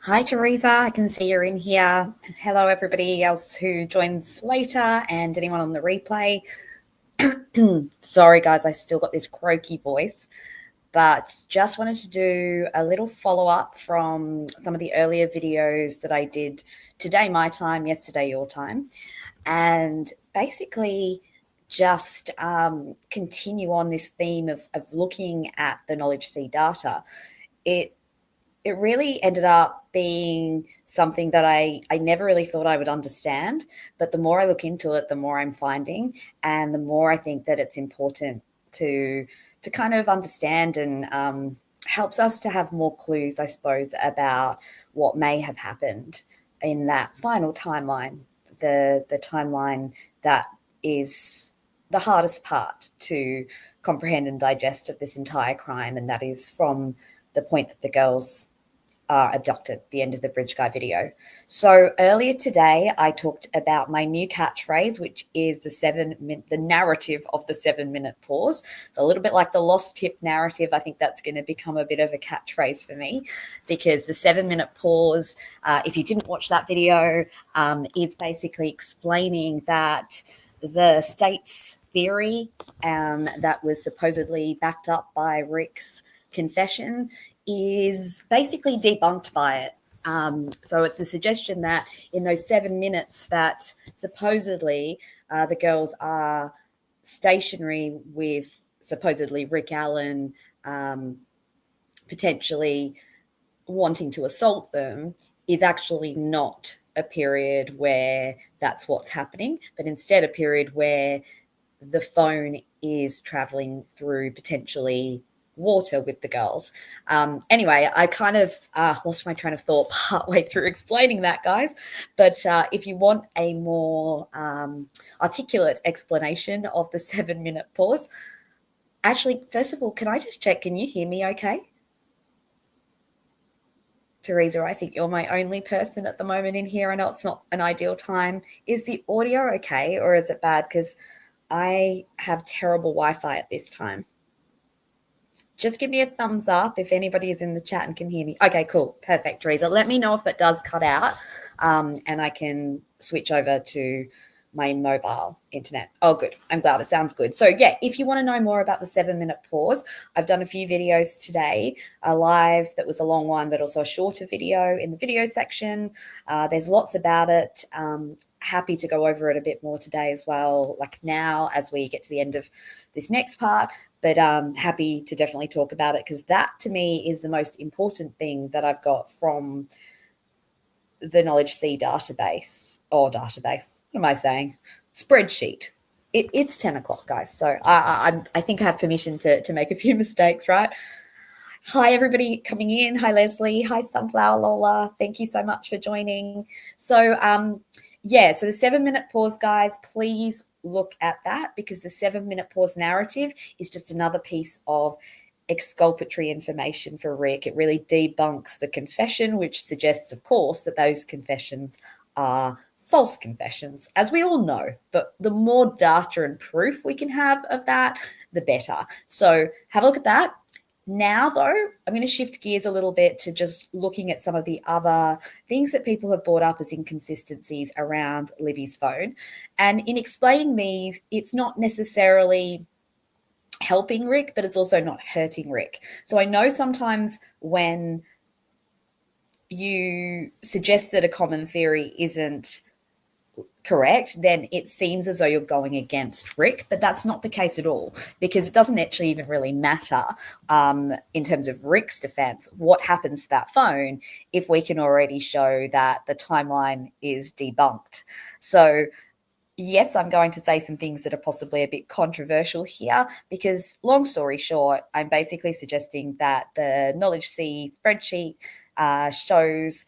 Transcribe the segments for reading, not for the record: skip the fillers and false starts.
Hi, Teresa. I can see you're in here. Hello, everybody else who joins later and anyone on the replay. Sorry, guys, I still got this croaky voice, but just wanted to do a little follow-up from some of the earlier videos that I did today, my time, yesterday, your time, and basically just continue on this theme of looking at the KnowledgeC data. It really ended up being something that I never really thought I would understand. But the more I look into it, the more I'm finding, and the more I think that it's important to kind of understand and helps us to have more clues, I suppose, about what may have happened in that final timeline, the timeline that is the hardest part to comprehend and digest of this entire crime, and that is from the point that the girls are abducted at the end of the Bridge Guy video. So earlier today, I talked about my new catchphrase, which is the narrative of the 7-minute pause. A little bit like the lost tip narrative. I think that's going to become a bit of a catchphrase for me, because the 7-minute pause, if you didn't watch that video, is basically explaining that the state's theory that was supposedly backed up by Rick's confession is basically debunked by it. So it's a suggestion that in those 7 minutes that supposedly the girls are stationary with supposedly Rick Allen potentially wanting to assault them is actually not a period where that's what's happening, but instead a period where the phone is traveling through potentially water with the girls. Anyway, I kind of lost my train of thought partway through explaining that, guys. But if you want a more articulate explanation of the 7-minute pause, actually, first of all, can I just check, can you hear me okay? Teresa, I think you're my only person at the moment in here. I know it's not an ideal time. Is the audio okay, or is it bad? Because I have terrible Wi-Fi at this time. Just give me a thumbs up if anybody is in the chat and can hear me. Okay, cool. Perfect, Teresa. Let me know if it does cut out and I can switch over to my mobile internet. Oh, good. I'm glad. It sounds good. So, yeah, if you want to know more about the 7-minute pause, I've done a few videos today, a live that was a long one, but also a shorter video in the video section. There's lots about it. Happy to go over it a bit more today as well, like now as we get to the end of this next part. But happy to definitely talk about it, because that to me is the most important thing that I've got from the KnowledgeC database. What am I saying? Spreadsheet. It's 10 o'clock, guys. So I think I have permission to make a few mistakes, right? Hi, everybody coming in. Hi, Leslie. Hi, Sunflower Lola. Thank you so much for joining. So, so the 7-minute pause, guys, please look at that, because the 7-minute pause narrative is just another piece of exculpatory information for Rick. It really debunks the confession, which suggests, of course, that those confessions are false confessions, as we all know. But the more data and proof we can have of that, the better. So have a look at that. Now, though, I'm going to shift gears a little bit to just looking at some of the other things that people have brought up as inconsistencies around Libby's phone. And in explaining these, it's not necessarily helping Rick, but it's also not hurting Rick. So I know sometimes when you suggest that a common theory isn't correct, then it seems as though you're going against Rick, but that's not the case at all, because it doesn't actually even really matter in terms of Rick's defense what happens to that phone if we can already show that the timeline is debunked. So yes, I'm going to say some things that are possibly a bit controversial here, because long story short, I'm basically suggesting that the KnowledgeC spreadsheet shows,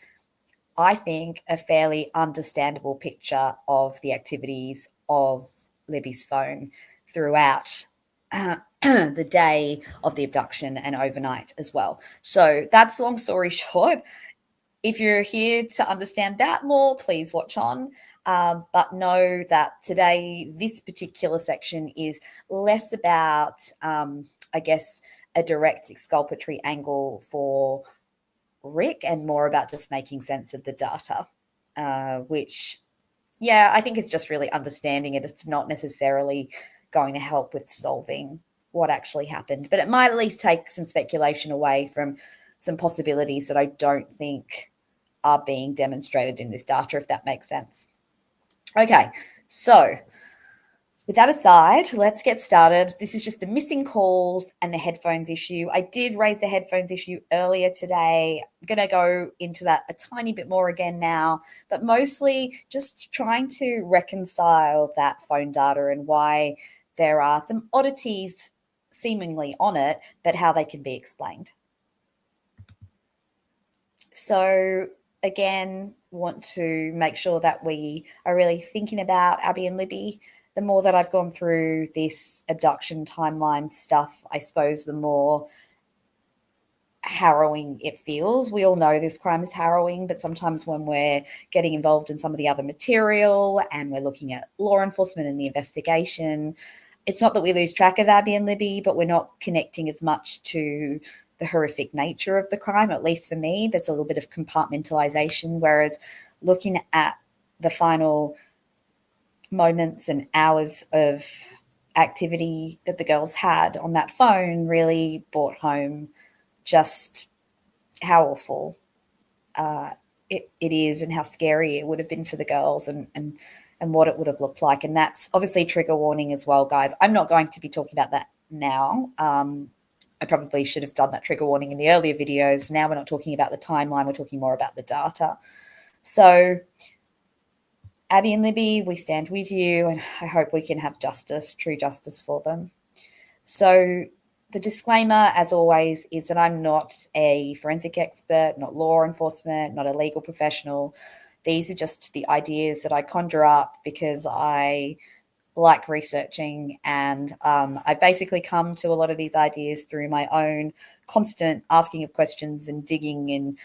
I think, a fairly understandable picture of the activities of Libby's phone throughout the day of the abduction and overnight as well. So that's long story short. If you're here to understand that more, please watch on. But know that today, this particular section is less about, I guess, a direct exculpatory angle for Rick and more about just making sense of the data, which, yeah, I think it's just really understanding it. It's not necessarily going to help with solving what actually happened, but it might at least take some speculation away from some possibilities that I don't think are being demonstrated in this data, if that makes sense. Okay, so with that aside, let's get started. This is just the missing calls and the headphones issue. I did raise the headphones issue earlier today. I'm going to go into that a tiny bit more again now, but mostly just trying to reconcile that phone data and why there are some oddities seemingly on it, but how they can be explained. So again, want to make sure that we are really thinking about Abby and Libby. The more that I've gone through this abduction timeline stuff, I suppose the more harrowing it feels. We all know this crime is harrowing, but sometimes when we're getting involved in some of the other material and we're looking at law enforcement and the investigation, it's not that we lose track of Abby and Libby, but we're not connecting as much to the horrific nature of the crime. At least for me, there's a little bit of compartmentalization, whereas looking at the final moments and hours of activity that the girls had on that phone really brought home just how awful it is and how scary it would have been for the girls and what it would have looked like. And that's obviously trigger warning as well, guys. I'm not going to be talking about that now. I probably should have done that trigger warning in the earlier videos. Now we're not talking about the timeline. We're talking more about the data. So Abby and Libby, we stand with you, and I hope we can have justice, true justice for them. So the disclaimer, as always, is that I'm not a forensic expert, not law enforcement, not a legal professional. These are just the ideas that I conjure up because I like researching, and I've basically come to a lot of these ideas through my own constant asking of questions and digging and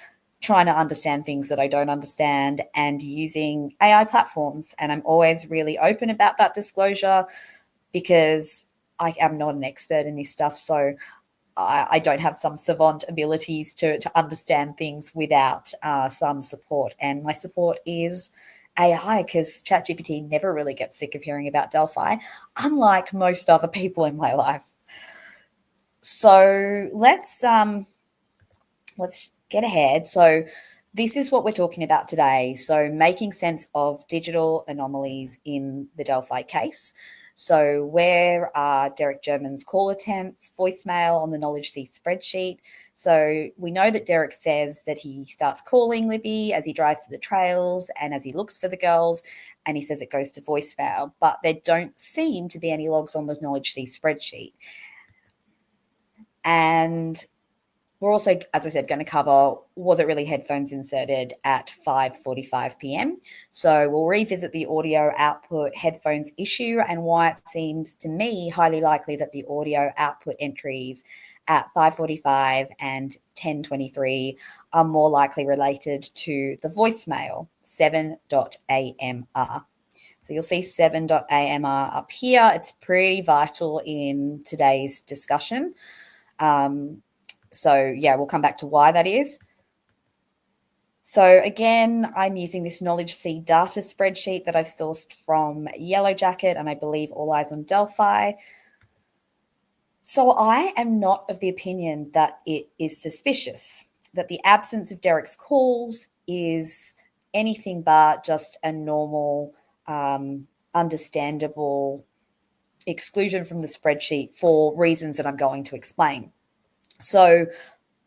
trying to understand things that I don't understand and using AI platforms. And I'm always really open about that disclosure because I am not an expert in this stuff. So I don't have some savant abilities to understand things without some support. And my support is AI, because ChatGPT never really gets sick of hearing about Delphi, unlike most other people in my life. So let's get ahead. So this is what we're talking about today. So making sense of digital anomalies in the Delphi case. So where are Derek German's call attempts, voicemail on the KnowledgeC spreadsheet? So we know that Derek says that he starts calling Libby as he drives to the trails and as he looks for the girls, and he says it goes to voicemail, but there don't seem to be any logs on the KnowledgeC spreadsheet. And we're also, as I said, going to cover, was it really headphones inserted at 5:45 p.m.? So we'll revisit the audio output headphones issue and why it seems to me highly likely that the audio output entries at 5:45 and 10:23 are more likely related to the voicemail 7.AMR. So you'll see 7.AMR up here. It's pretty vital in today's discussion. So yeah, we'll come back to why that is. So again, I'm using this KnowledgeC data spreadsheet that I've sourced from Yellow Jacket and I believe All Eyes on Delphi. So I am not of the opinion that it is suspicious, that the absence of Derek's calls is anything but just a normal, understandable exclusion from the spreadsheet for reasons that I'm going to explain. So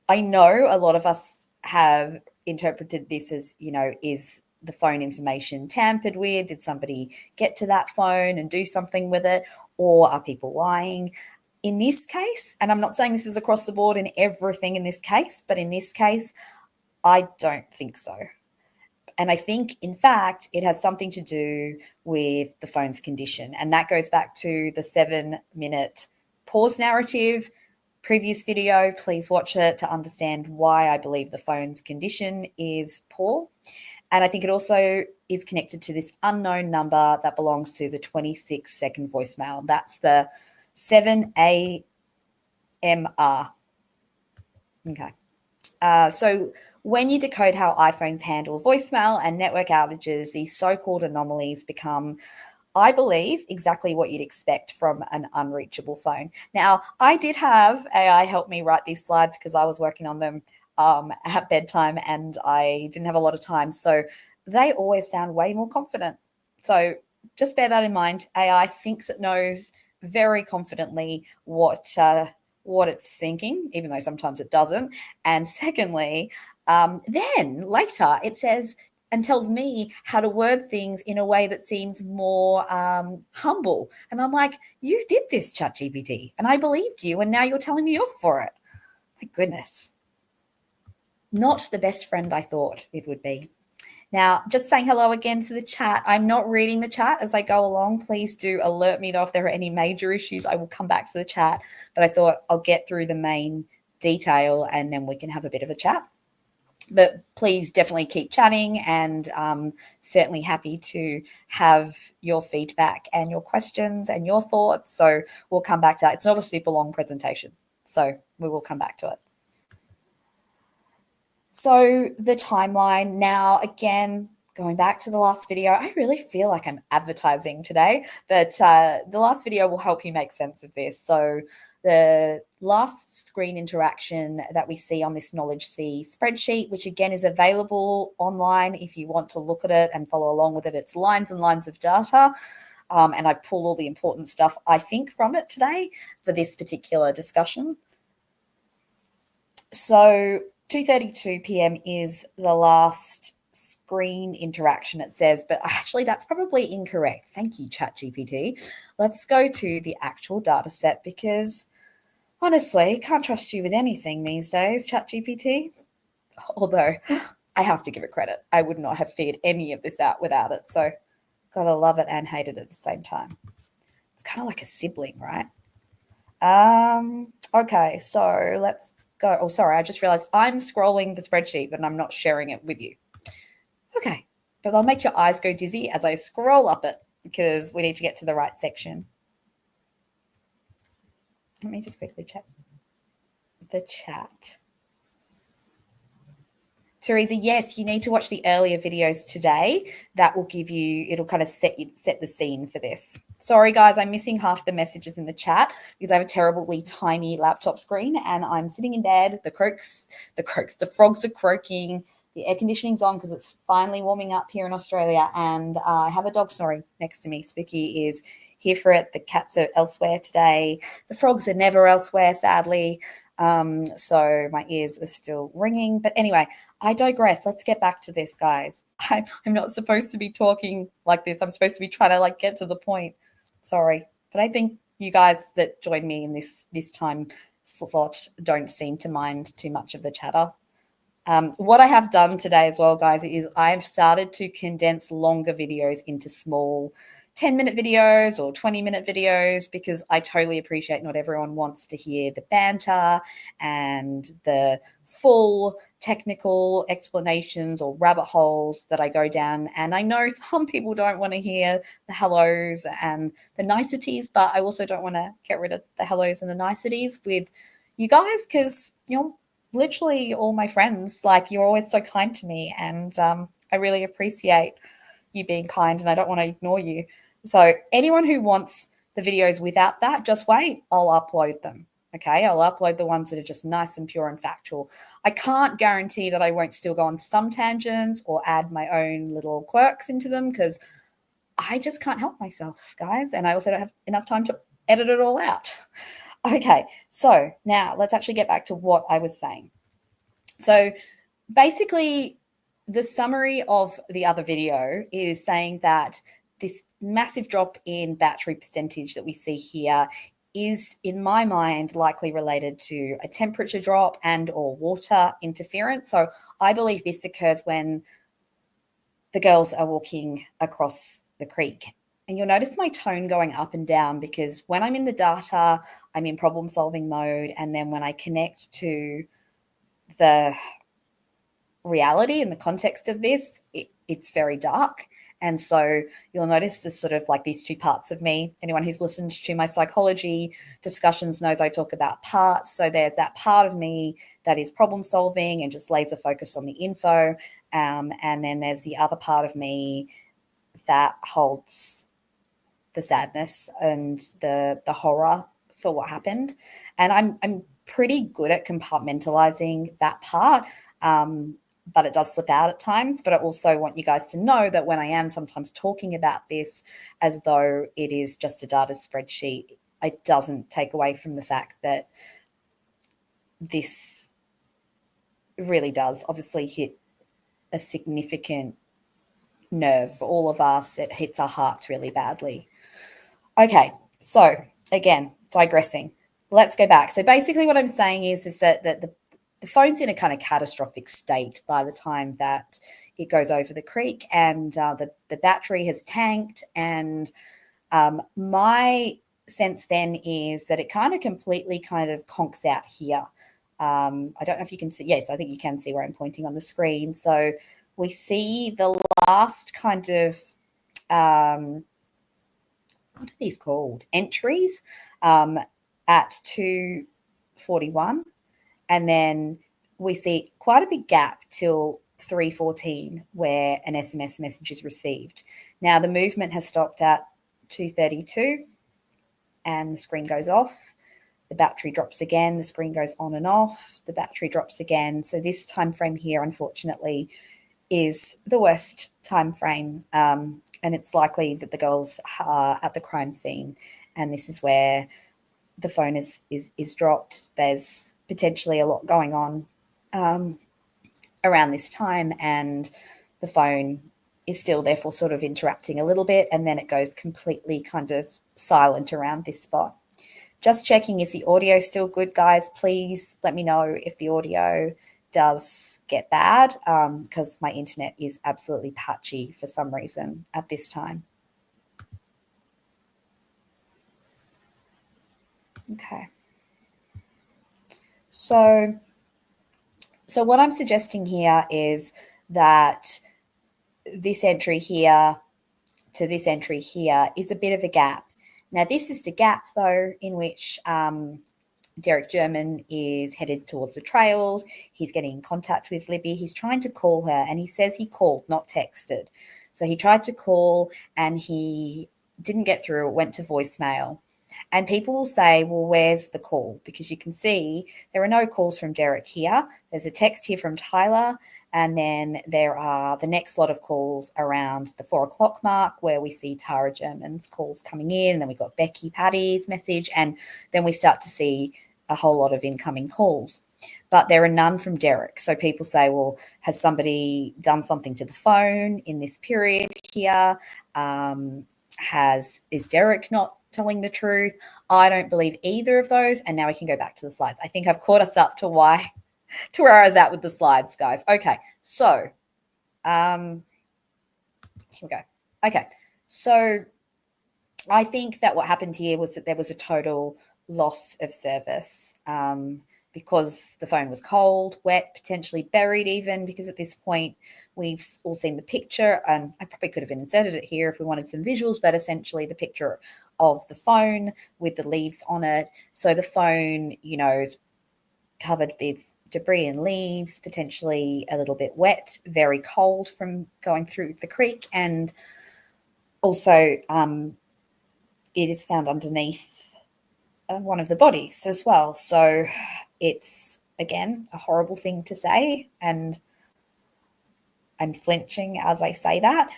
I know a lot of us have interpreted this as, is the phone information tampered with? Did somebody get to that phone and do something with it? Or are people lying? In this case, and I'm not saying this is across the board in everything in this case, but in this case, I don't think so. And I think, in fact, it has something to do with the phone's condition. And that goes back to the 7-minute pause narrative. Previous video, please watch it to understand why I believe the phone's condition is poor. And I think it also is connected to this unknown number that belongs to the 26-second voicemail. That's the 7AMR. Okay. So When you decode how iPhones handle voicemail and network outages, these so-called anomalies become, I believe, exactly what you'd expect from an unreachable phone. Now, I did have AI help me write these slides because I was working on them at bedtime and I didn't have a lot of time. So they always sound way more confident. So just bear that in mind. AI thinks it knows very confidently what it's thinking, even though sometimes it doesn't. And secondly, then later it says and tells me how to word things in a way that seems more humble. And I'm like, you did this, ChatGPT, and I believed you, and now you're telling me off for it. My goodness. Not the best friend I thought it would be. Now, just saying hello again to the chat. I'm not reading the chat as I go along. Please do alert me though if there are any major issues. I will come back to the chat, but I thought I'll get through the main detail and then we can have a bit of a chat. But please definitely keep chatting and certainly happy to have your feedback and your questions and your thoughts. So we'll come back to that. It's not a super long presentation, so we will come back to it. So the timeline now, again, going back to the last video, I really feel like I'm advertising today, but the last video will help you make sense of this. So the last screen interaction that we see on this KnowledgeC spreadsheet, which again is available online if you want to look at it and follow along with it, it's lines and lines of data. And I've pulled all the important stuff, I think, from it today for this particular discussion. So 2:32 p.m. is the last screen interaction, it says, but actually that's probably incorrect. Thank you, ChatGPT. Let's go to the actual data set because honestly, can't trust you with anything these days, ChatGPT. Although I have to give it credit. I would not have figured any of this out without it. So gotta love it and hate it at the same time. It's kind of like a sibling, right? Okay, so let's go. Oh, sorry, I just realized I'm scrolling the spreadsheet, but I'm not sharing it with you. Okay, but I'll make your eyes go dizzy as I scroll up it because we need to get to the right section. Let me just quickly check the chat. Teresa, yes, you need to watch the earlier videos today. That will give you, it'll kind of set the scene for this. Sorry, guys, I'm missing half the messages in the chat because I have a terribly tiny laptop screen and I'm sitting in bed. The frogs are croaking. The air conditioning's on because it's finally warming up here in Australia. And I have a dog snoring next to me. Spooky is here for it. The cats are elsewhere today. The frogs are never elsewhere, sadly. So my ears are still ringing. But anyway, I digress. Let's get back to this, guys. I'm not supposed to be talking like this. I'm supposed to be trying to get to the point. Sorry. But I think you guys that join me in this time slot don't seem to mind too much of the chatter. What I have done today as well, guys, is I've started to condense longer videos into small 10-minute videos or 20-minute videos because I totally appreciate not everyone wants to hear the banter and the full technical explanations or rabbit holes that I go down. And I know some people don't want to hear the hellos and the niceties, but I also don't want to get rid of the hellos and the niceties with you guys because, literally all my friends, you're always so kind to me and I really appreciate you being kind and I don't want to ignore you. So anyone who wants the videos without that, just wait, I'll upload them. Okay, I'll upload the ones that are just nice and pure and factual. I can't guarantee that I won't still go on some tangents or add my own little quirks into them because I just can't help myself, guys. And I also don't have enough time to edit it all out. Okay, so now let's actually get back to what I was saying. So basically, the summary of the other video is saying that this massive drop in battery percentage that we see here is, in my mind, likely related to a temperature drop and or water interference. So I believe this occurs when the girls are walking across the creek. And you'll notice my tone going up and down because when I'm in the data, I'm in problem-solving mode. And then when I connect to the reality and the context of this, it's very dark. And so you'll notice there's sort of like these two parts of me. Anyone who's listened to my psychology discussions knows I talk about parts. So there's that part of me that is problem solving and just laser focused on the info. And then there's the other part of me that holds the sadness and the horror for what happened. And I'm pretty good at compartmentalizing that part. But it does slip out at times. But I also want you guys to know that when I am sometimes talking about this as though it is just a data spreadsheet, it doesn't take away from the fact that this really does obviously hit a significant nerve for all of us. It hits our hearts really badly. Okay, so again, digressing. Let's go back. So basically what I'm saying is that the phone's in a kind of catastrophic state by the time that it goes over the creek, and the battery has tanked. And my sense then is that it kind of completely kind of conks out here. I don't know if you can see. Yes, I think you can see where I'm pointing on the screen. So we see the last kind of what are these called? Entries at 2:41, and then we see quite a big gap till 3:14 where an SMS message is received. Now the movement has stopped at 2:32, and the screen goes off. The battery drops again. The screen goes on and off. The battery drops again. So this time frame here, unfortunately, is the worst time frame, and it's likely that the girls are at the crime scene, and this is where the phone is dropped. There's potentially a lot going on around this time, and the phone is still therefore sort of interacting a little bit, and then it goes completely kind of silent around this spot. Just checking, is the audio still good, guys? Please let me know if the audio does get bad, because my internet is absolutely patchy for some reason at this time. Okay. So what I'm suggesting here is that this entry here to this entry here is a bit of a gap. Now, this is the gap, though, in which Derek German is headed towards the trails. He's getting in contact with Libby. He's trying to call her, and he says he called, not texted. So he tried to call, and he didn't get through. It went to voicemail. And people will say, well, where's the call? Because you can see there are no calls from Derek here. There's a text here from Tyler, and then there are the next lot of calls around the 4:00 mark where we see Tara German's calls coming in. And then we've got Becky Paddy's message, and then we start to see a whole lot of incoming calls. But there are none from Derek. So people say, well, has somebody done something to the phone in this period here? Is Derek not telling the truth? I don't believe either of those. And now we can go back to the slides. I think I've caught us up to where I was at with the slides, guys. Okay, so here we go. Okay, so I think that what happened here was that there was a total loss of service, because the phone was cold, wet, potentially buried even, because at this point we've all seen the picture. I probably could have inserted it here if we wanted some visuals, but essentially the picture of the phone with the leaves on it. So the phone, is covered with debris and leaves, potentially a little bit wet, very cold from going through the creek, and also it is found underneath one of the bodies as well. So it's, again, a horrible thing to say, and I'm flinching as I say that,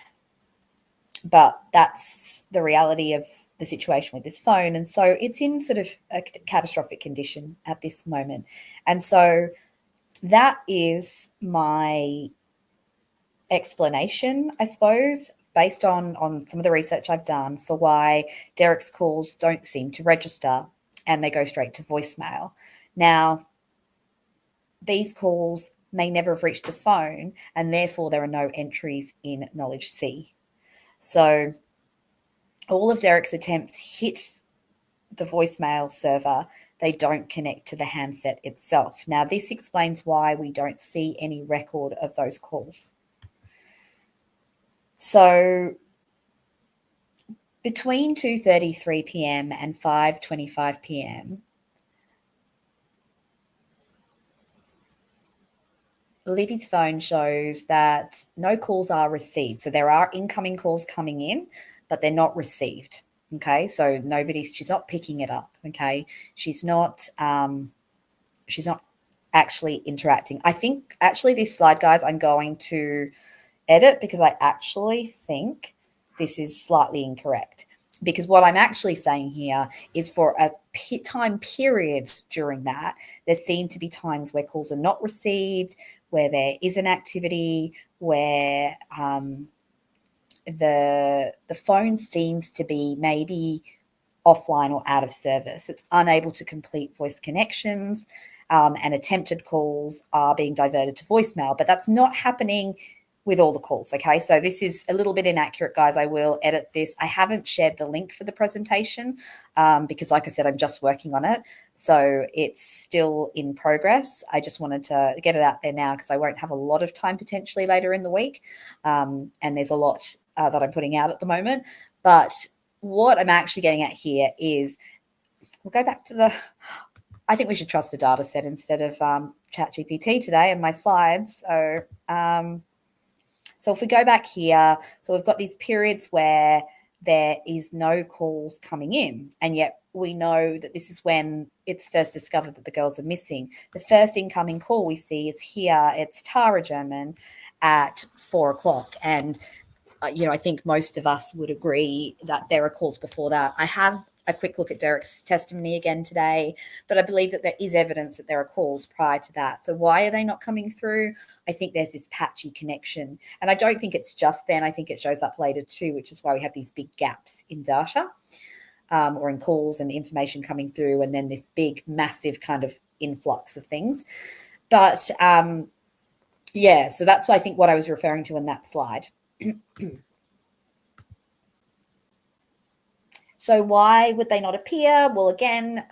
but that's the reality of the situation with this phone. And so it's in sort of a catastrophic condition at this moment. And so that is my explanation, I suppose, based on some of the research I've done, for why Derek's calls don't seem to register and they go straight to voicemail. Now, these calls may never have reached a phone, and therefore there are no entries in KnowledgeC. So all of Derek's attempts hit the voicemail server. They don't connect to the handset itself. Now, this explains why we don't see any record of those calls. So between 2:33 p.m. and 5:25 p.m., Libby's phone shows that no calls are received. So there are incoming calls coming in, but they're not received. Okay, so she's not picking it up. Okay, she's not actually interacting. I think actually this slide, guys, I'm going to edit because I actually think this is slightly incorrect. Because what I'm actually saying here is for a time period during that, there seem to be times where calls are not received, where there is an activity, where the phone seems to be maybe offline or out of service. It's unable to complete voice connections, and attempted calls are being diverted to voicemail, but that's not happening with all the calls. Okay, so this is a little bit inaccurate, guys. I will edit this. I haven't shared the link for the presentation because, like I said, I'm just working on it, so it's still in progress. I just wanted to get it out there now because I won't have a lot of time potentially later in the week, and there's a lot that I'm putting out at the moment. But what I'm actually getting at here is, we'll go back to I think we should trust the data set instead of ChatGPT today and my slides. So if we go back here, so we've got these periods where there is no calls coming in, and yet we know that this is when it's first discovered that the girls are missing. The first incoming call we see is here. It's Tara German at 4:00, and I think most of us would agree that there are calls before that. I have a quick look at Derek's testimony again today, but I believe that there is evidence that there are calls prior to that. So why are they not coming through? I think there's this patchy connection. And I don't think it's just then. I think it shows up later too, which is why we have these big gaps in data or in calls and information coming through, and then this big, massive kind of influx of things. But so that's, I think, what I was referring to in that slide. So why would they not appear? Well, again,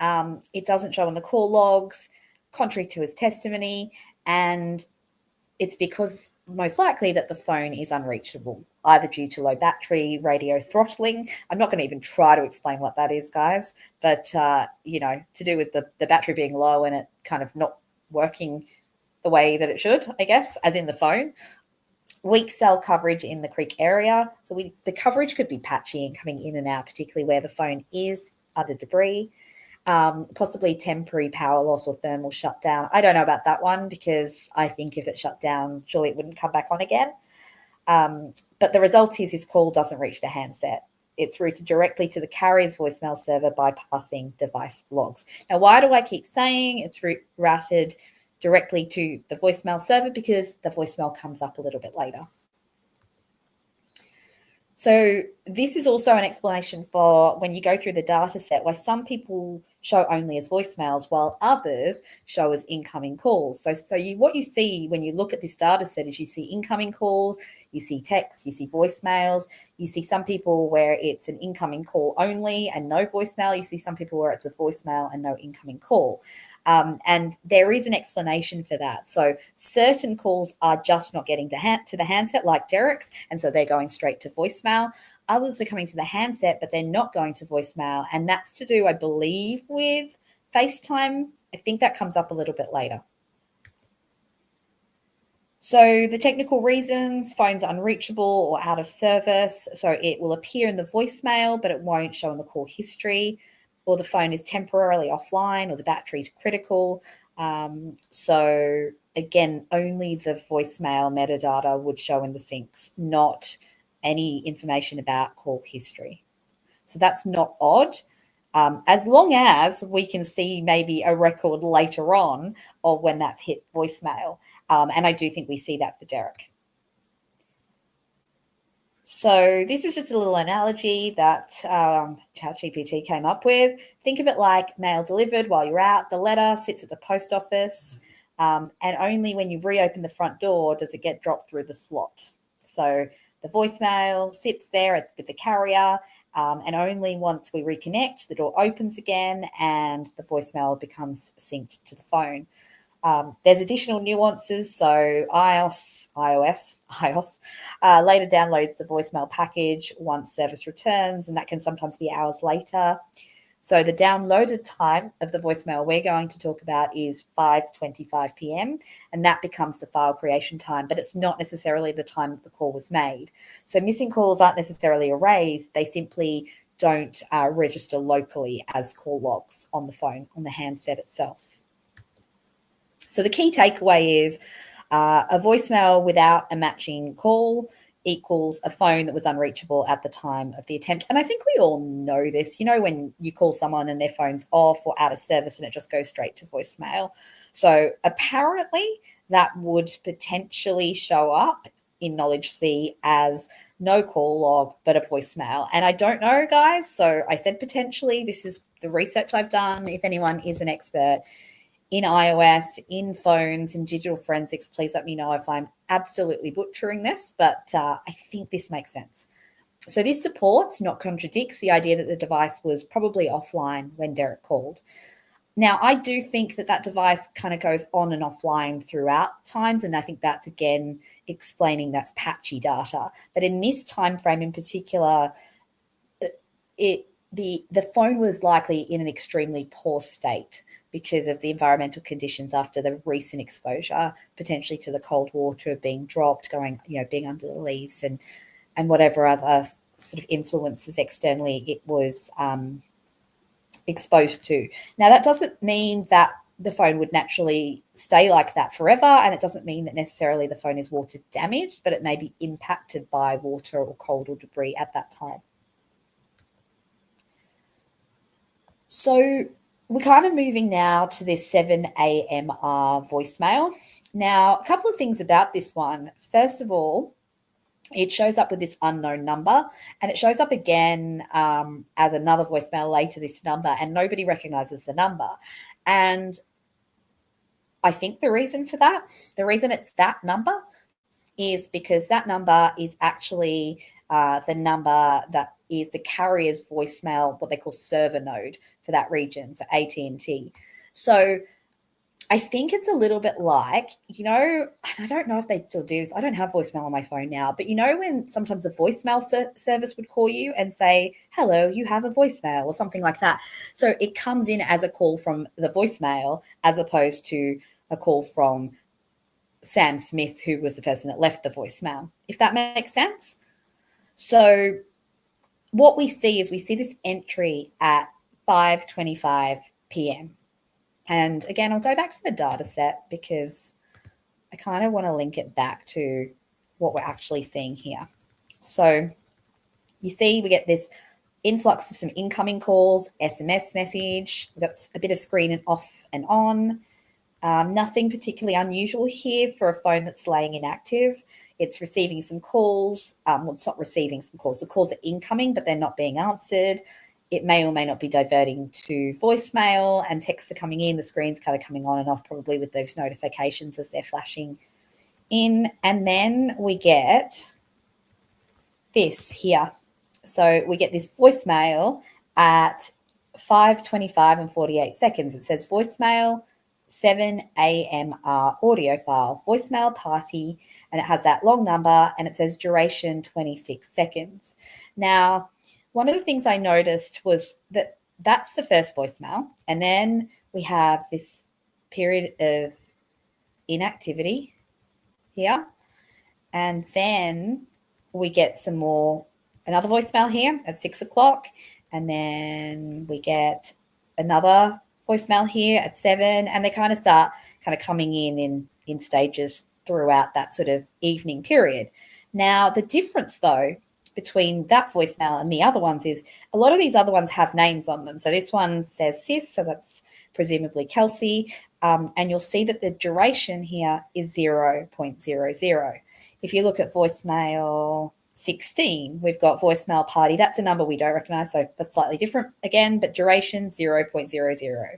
it doesn't show on the call logs, contrary to his testimony, and it's because most likely that the phone is unreachable, either due to low battery, radio throttling. I'm not going to even try to explain what that is, guys, but, to do with the battery being low and it kind of not working the way that it should, I guess, as in the phone. Weak cell coverage in the creek area. So the coverage could be patchy and coming in and out, particularly where the phone is under debris. Possibly temporary power loss or thermal shutdown. I don't know about that one because I think if it shut down, surely it wouldn't come back on again. But the result is his call doesn't reach the handset. It's routed directly to the carrier's voicemail server, bypassing device logs. Now, why do I keep saying it's routed directly to the voicemail server? Because the voicemail comes up a little bit later. So this is also an explanation for when you go through the data set, why some people show only as voicemails while others show as incoming calls. So what you see when you look at this data set is you see incoming calls, you see texts, you see voicemails, you see some people where it's an incoming call only and no voicemail. You see some people where it's a voicemail and no incoming call. And there is an explanation for that. So certain calls are just not getting to the handset, like Derek's, and so they're going straight to voicemail. Others are coming to the handset, but they're not going to voicemail, and that's to do, I believe, with FaceTime. I think that comes up a little bit later. So the technical reasons: phone's unreachable or out of service, so it will appear in the voicemail, but it won't show in the call history, or the phone is temporarily offline, or the battery is critical. So again, only the voicemail metadata would show in the syncs, not any information about call history. So that's not odd, as long as we can see maybe a record later on of when that's hit voicemail. And I do think we see that for Derek. So this is just a little analogy that ChatGPT came up with. Think of it like mail delivered while you're out. The letter sits at the post office, and only when you reopen the front door does it get dropped through the slot. So the voicemail sits there with the carrier, and only once we reconnect, the door opens again and the voicemail becomes synced to the phone. There's additional nuances. So iOS later downloads the voicemail package once service returns, and that can sometimes be hours later. So the downloaded time of the voicemail we're going to talk about is 5:25 p.m. and that becomes the file creation time, but it's not necessarily the time that the call was made. So missing calls aren't necessarily erased. They simply don't register locally as call logs on the phone, on the handset itself. So the key takeaway is a voicemail without a matching call equals a phone that was unreachable at the time of the attempt. And I think we all know this, when you call someone and their phone's off or out of service and it just goes straight to voicemail. So apparently that would potentially show up in KnowledgeC as no call log, but a voicemail. And I don't know, guys. So I said potentially, this is the research I've done. If anyone is an expert in iOS, in phones, in digital forensics, please let me know if I'm absolutely butchering this, but I think this makes sense. So this supports, not contradicts, the idea that the device was probably offline when Derek called. Now, I do think that device kind of goes on and offline throughout times, and I think that's, again, explaining that's patchy data. But in this time frame in particular, the phone was likely in an extremely poor state because of the environmental conditions after the recent exposure, potentially to the cold water being dropped, being under the leaves and whatever other sort of influences externally it was exposed to. Now, that doesn't mean that the phone would naturally stay like that forever, and it doesn't mean that necessarily the phone is water damaged, but it may be impacted by water or cold or debris at that time. So we're kind of moving now to this 7 AMR voicemail. Now, a couple of things about this one. First of all, it shows up with this unknown number, and it shows up again as another voicemail later, this number, and nobody recognizes the number. And I think the reason for that, the reason it's that number is because that number is actually the number that is the carrier's voicemail, what they call server node for that region, so AT&T. So I think it's a little bit like, and I don't know if they still do this. I don't have voicemail on my phone now, but when sometimes a voicemail service would call you and say, hello, you have a voicemail or something like that. So it comes in as a call from the voicemail as opposed to a call from Sam Smith, who was the person that left the voicemail, if that makes sense. So what we see this entry at 5:25 p.m. And again, I'll go back to the data set because I kind of want to link it back to what we're actually seeing here. So you see we get this influx of some incoming calls, SMS message. We've got a bit of screen off and on. Nothing particularly unusual here for a phone that's laying inactive. It's receiving some calls. It's not receiving some calls. The calls are incoming, but they're not being answered. It may or may not be diverting to voicemail, and texts are coming in. The screen's kind of coming on and off, probably with those notifications as they're flashing in. And then we get this here. So we get this voicemail at 5:25 and 48 seconds. It says voicemail 7 AMR audio file, voicemail party, and it has that long number, and it says duration 26 seconds. Now, one of the things I noticed was that that's the first voicemail, and then we have this period of inactivity here, and then we get another voicemail here at 6 o'clock, and then we get another voicemail here at 7, and they kind of start coming in stages throughout that sort of evening period. Now, the difference, though, between that voicemail and the other ones is a lot of these other ones have names on them. So this one says sis, so that's presumably Kelsey, and you'll see that the duration here is 0.00. If you look at voicemail 16, we've got voicemail party. That's a number we don't recognize, so that's slightly different again, but duration 0.00.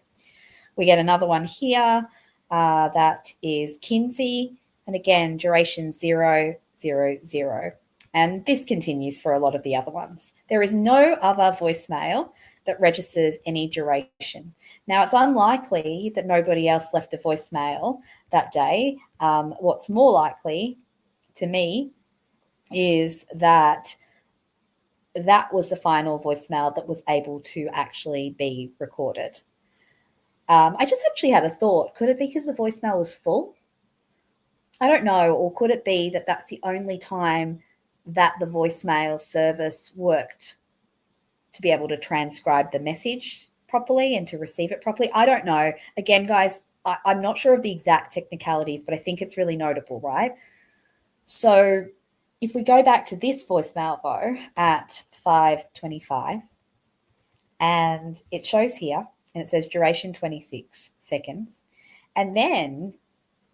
We get another one here that is Kinsey, and again, duration 0.00. And this continues for a lot of the other ones. There is no other voicemail that registers any duration. Now, it's unlikely that nobody else left a voicemail that day. What's more likely to me is that that was the final voicemail that was able to actually be recorded. I just actually had a thought. Could it be because the voicemail was full? I don't know. Or could it be that that's the only time that the voicemail service worked to be able to transcribe the message properly and to receive it properly? I don't know. Again, guys, I'm not sure of the exact technicalities, but I think it's really notable, right? So if we go back to this voicemail, though, at 5:25, and it shows here, and it says duration 26 seconds. And then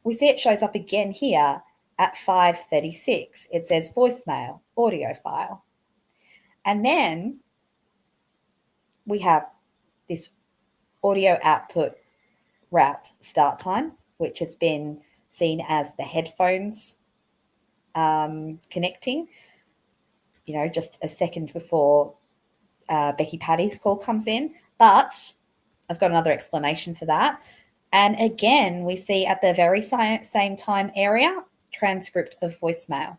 we see it shows up again here at 5:36. It says voicemail, audio file. And then we have this audio output route start time, which has been seen as the headphones connecting, just a second before Becky Patty's call comes in. But I've got another explanation for that. And again, we see at the very same time area, transcript of voicemail.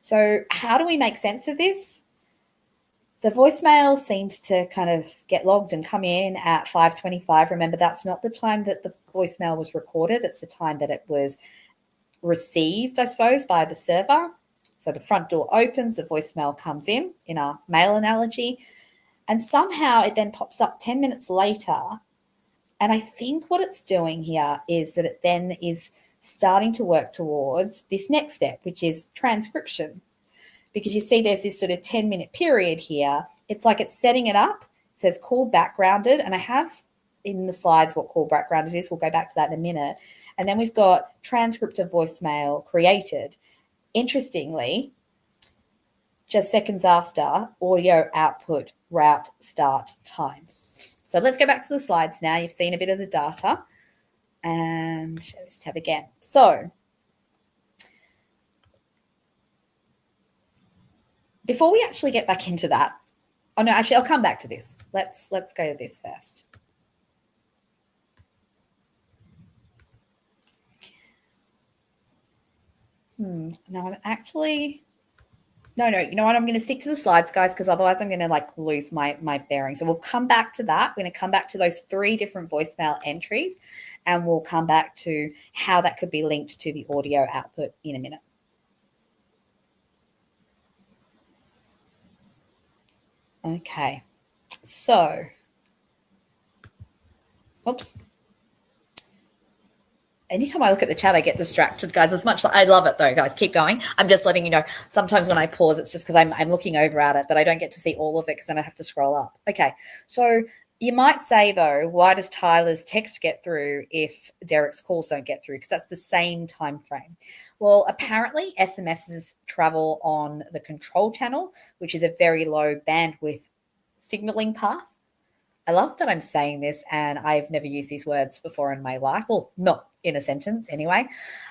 So how do we make sense of this? The voicemail seems to kind of get logged and come in at 5:25. Remember, that's not the time that the voicemail was recorded. It's the time that it was received, I suppose, by the server. So the front door opens, the voicemail comes in our mail analogy, and somehow it then pops up 10 minutes later. And I think what it's doing here is that it then is starting to work towards this next step, which is transcription. Because you see there's this sort of 10-minute period here. It's like it's setting it up. It says call backgrounded, and I have in the slides what call backgrounded is. We'll go back to that in a minute. And then we've got transcript of voicemail created. Interestingly, just seconds after, audio output route start time. So let's go back to the slides now. You've seen a bit of the data. And show this tab again. So before we actually get back into that, I'll come back to this. Let's go to this first. Now I'm actually... No, you know what? I'm going to stick to the slides, guys, because otherwise I'm going to lose my bearing. So we'll come back to that. We're going to come back to those 3 different voicemail entries, and we'll come back to how that could be linked to the audio output in a minute. Okay, so, oops. Anytime I look at the chat, I get distracted, guys. I love it though, guys. Keep going. I'm just letting you know. Sometimes when I pause, it's just because I'm looking over at it, but I don't get to see all of it because then I have to scroll up. Okay, so you might say though, why does Tyler's text get through if Derek's calls don't get through? Because that's the same time frame. Well, apparently SMSs travel on the control channel, which is a very low bandwidth signaling path. I love that I'm saying this, and I've never used these words before in my life. Well, not in a sentence anyway.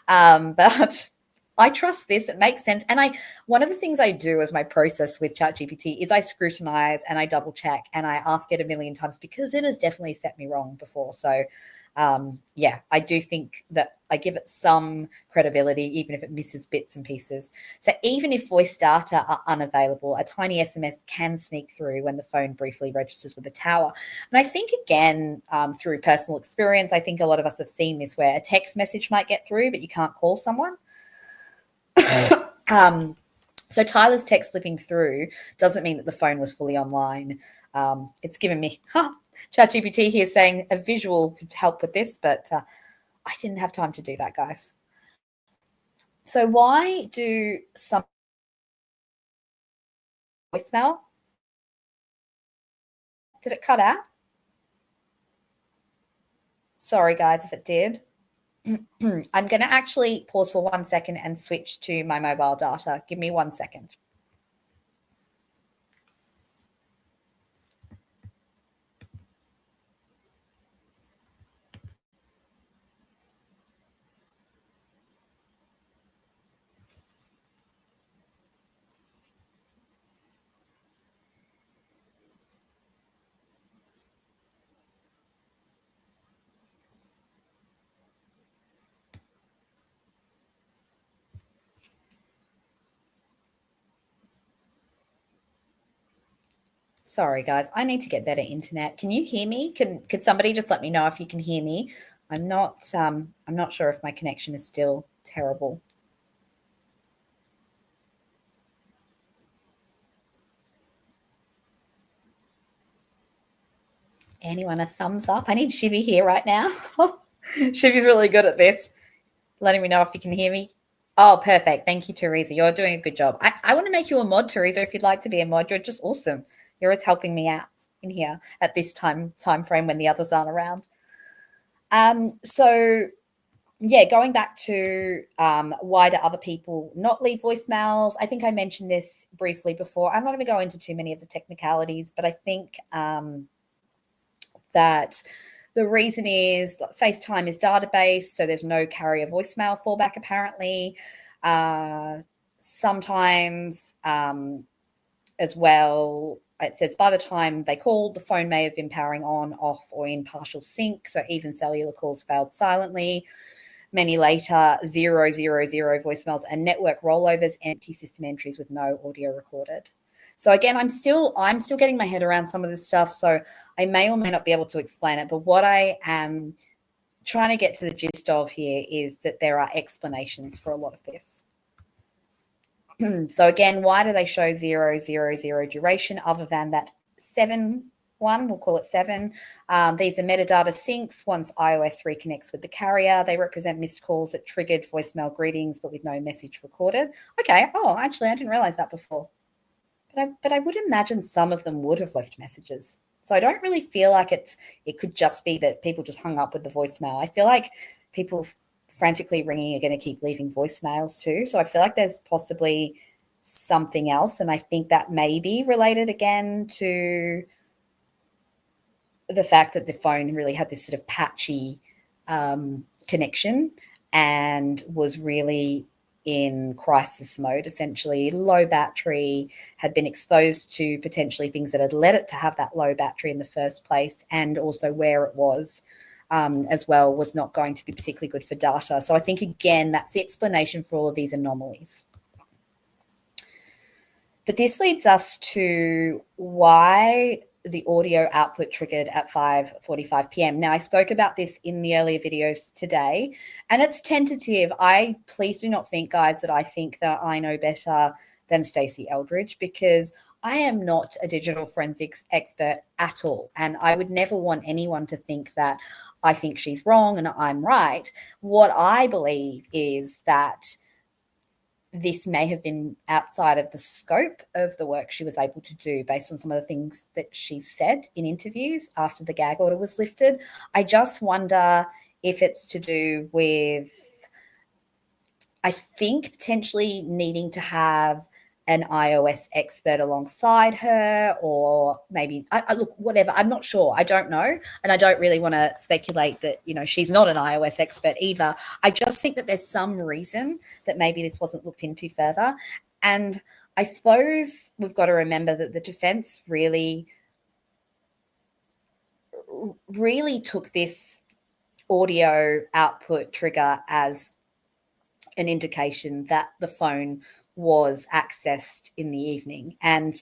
But I trust this. It makes sense. And one of the things I do as my process with ChatGPT is I scrutinize and I double check and I ask it a million times because it has definitely set me wrong before. So I do think that I give it some credibility, even if it misses bits and pieces. So even if voice data are unavailable, a tiny SMS can sneak through when the phone briefly registers with the tower. And I think, again, through personal experience, I think a lot of us have seen this where a text message might get through, but you can't call someone. So Tyler's text slipping through doesn't mean that the phone was fully online. It's given me... ChatGPT here saying a visual could help with this, but I didn't have time to do that, guys. So why do some voicemail? Did it cut out? Sorry, guys, if it did. I'm going to actually pause for 1 second and switch to my mobile data. Give me 1 second. Sorry, guys. I need to get better internet. Can you hear me? Could somebody just let me know if you can hear me? I'm not sure if my connection is still terrible. Anyone a thumbs up? I need Shibby here right now. Shibby's really good at this, letting me know if you can hear me. Oh, perfect. Thank you, Teresa. You're doing a good job. I want to make you a mod, Teresa, if you'd like to be a mod. You're just awesome. You're always helping me out in here at this time frame when the others aren't around. So yeah, going back to why do other people not leave voicemails? I think I mentioned this briefly before. I'm not going to go into too many of the technicalities, but I think that the reason is that FaceTime is database, so there's no carrier voicemail fallback apparently. Sometimes as well, it says by the time they called, the phone may have been powering on, off, or in partial sync, so even cellular calls failed silently. Many later, 000 voicemails and network rollovers, empty system entries with no audio recorded. So again, I'm still getting my head around some of this stuff, so I may or may not be able to explain it. But what I am trying to get to the gist of here is that there are explanations for a lot of this. So again, why do they show 000 duration other than that 7 one? We'll call it 7. These are metadata syncs. Once iOS reconnects with the carrier, they represent missed calls that triggered voicemail greetings, but with no message recorded. Okay. Oh, actually, I didn't realize that before. But I would imagine some of them would have left messages. So I don't really feel like it could just be that people just hung up with the voicemail. I feel like people frantically ringing are going to keep leaving voicemails too. So I feel like there's possibly something else. And I think that may be related again to the fact that the phone really had this sort of patchy connection and was really in crisis mode, essentially low battery, had been exposed to potentially things that had led it to have that low battery in the first place, and also where it was as well was not going to be particularly good for data. So I think, again, that's the explanation for all of these anomalies. But this leads us to why the audio output triggered at 5:45 p.m. Now, I spoke about this in the earlier videos today, and it's tentative. Please do not think, guys, that I think that I know better than Stacey Eldridge, because I am not a digital forensics expert at all, and I would never want anyone to think that I think she's wrong and I'm right. What I believe is that this may have been outside of the scope of the work she was able to do based on some of the things that she said in interviews after the gag order was lifted. I just wonder if it's to do with, I think, potentially needing to have an iOS expert alongside her, or maybe look, whatever. I'm not sure. I don't know. And I don't really want to speculate that, she's not an iOS expert either. I just think that there's some reason that maybe this wasn't looked into further. And I suppose we've got to remember that the defense really took this audio output trigger as an indication that the phone was accessed in the evening, and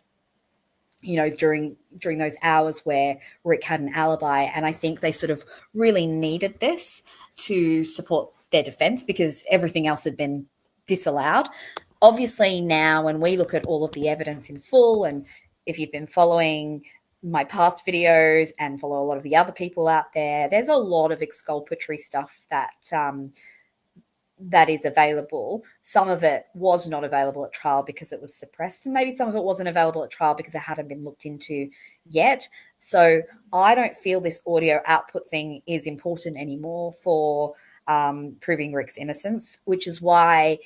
during those hours where Rick had an alibi. And I think they sort of really needed this to support their defense, because everything else had been disallowed. Obviously, now when we look at all of the evidence in full, and if you've been following my past videos and follow a lot of the other people out there, there's a lot of exculpatory stuff that is available. Some of it was not available at trial because it was suppressed, and maybe some of it wasn't available at trial because it hadn't been looked into yet. So I don't feel this audio output thing is important anymore for proving Rick's innocence, which is why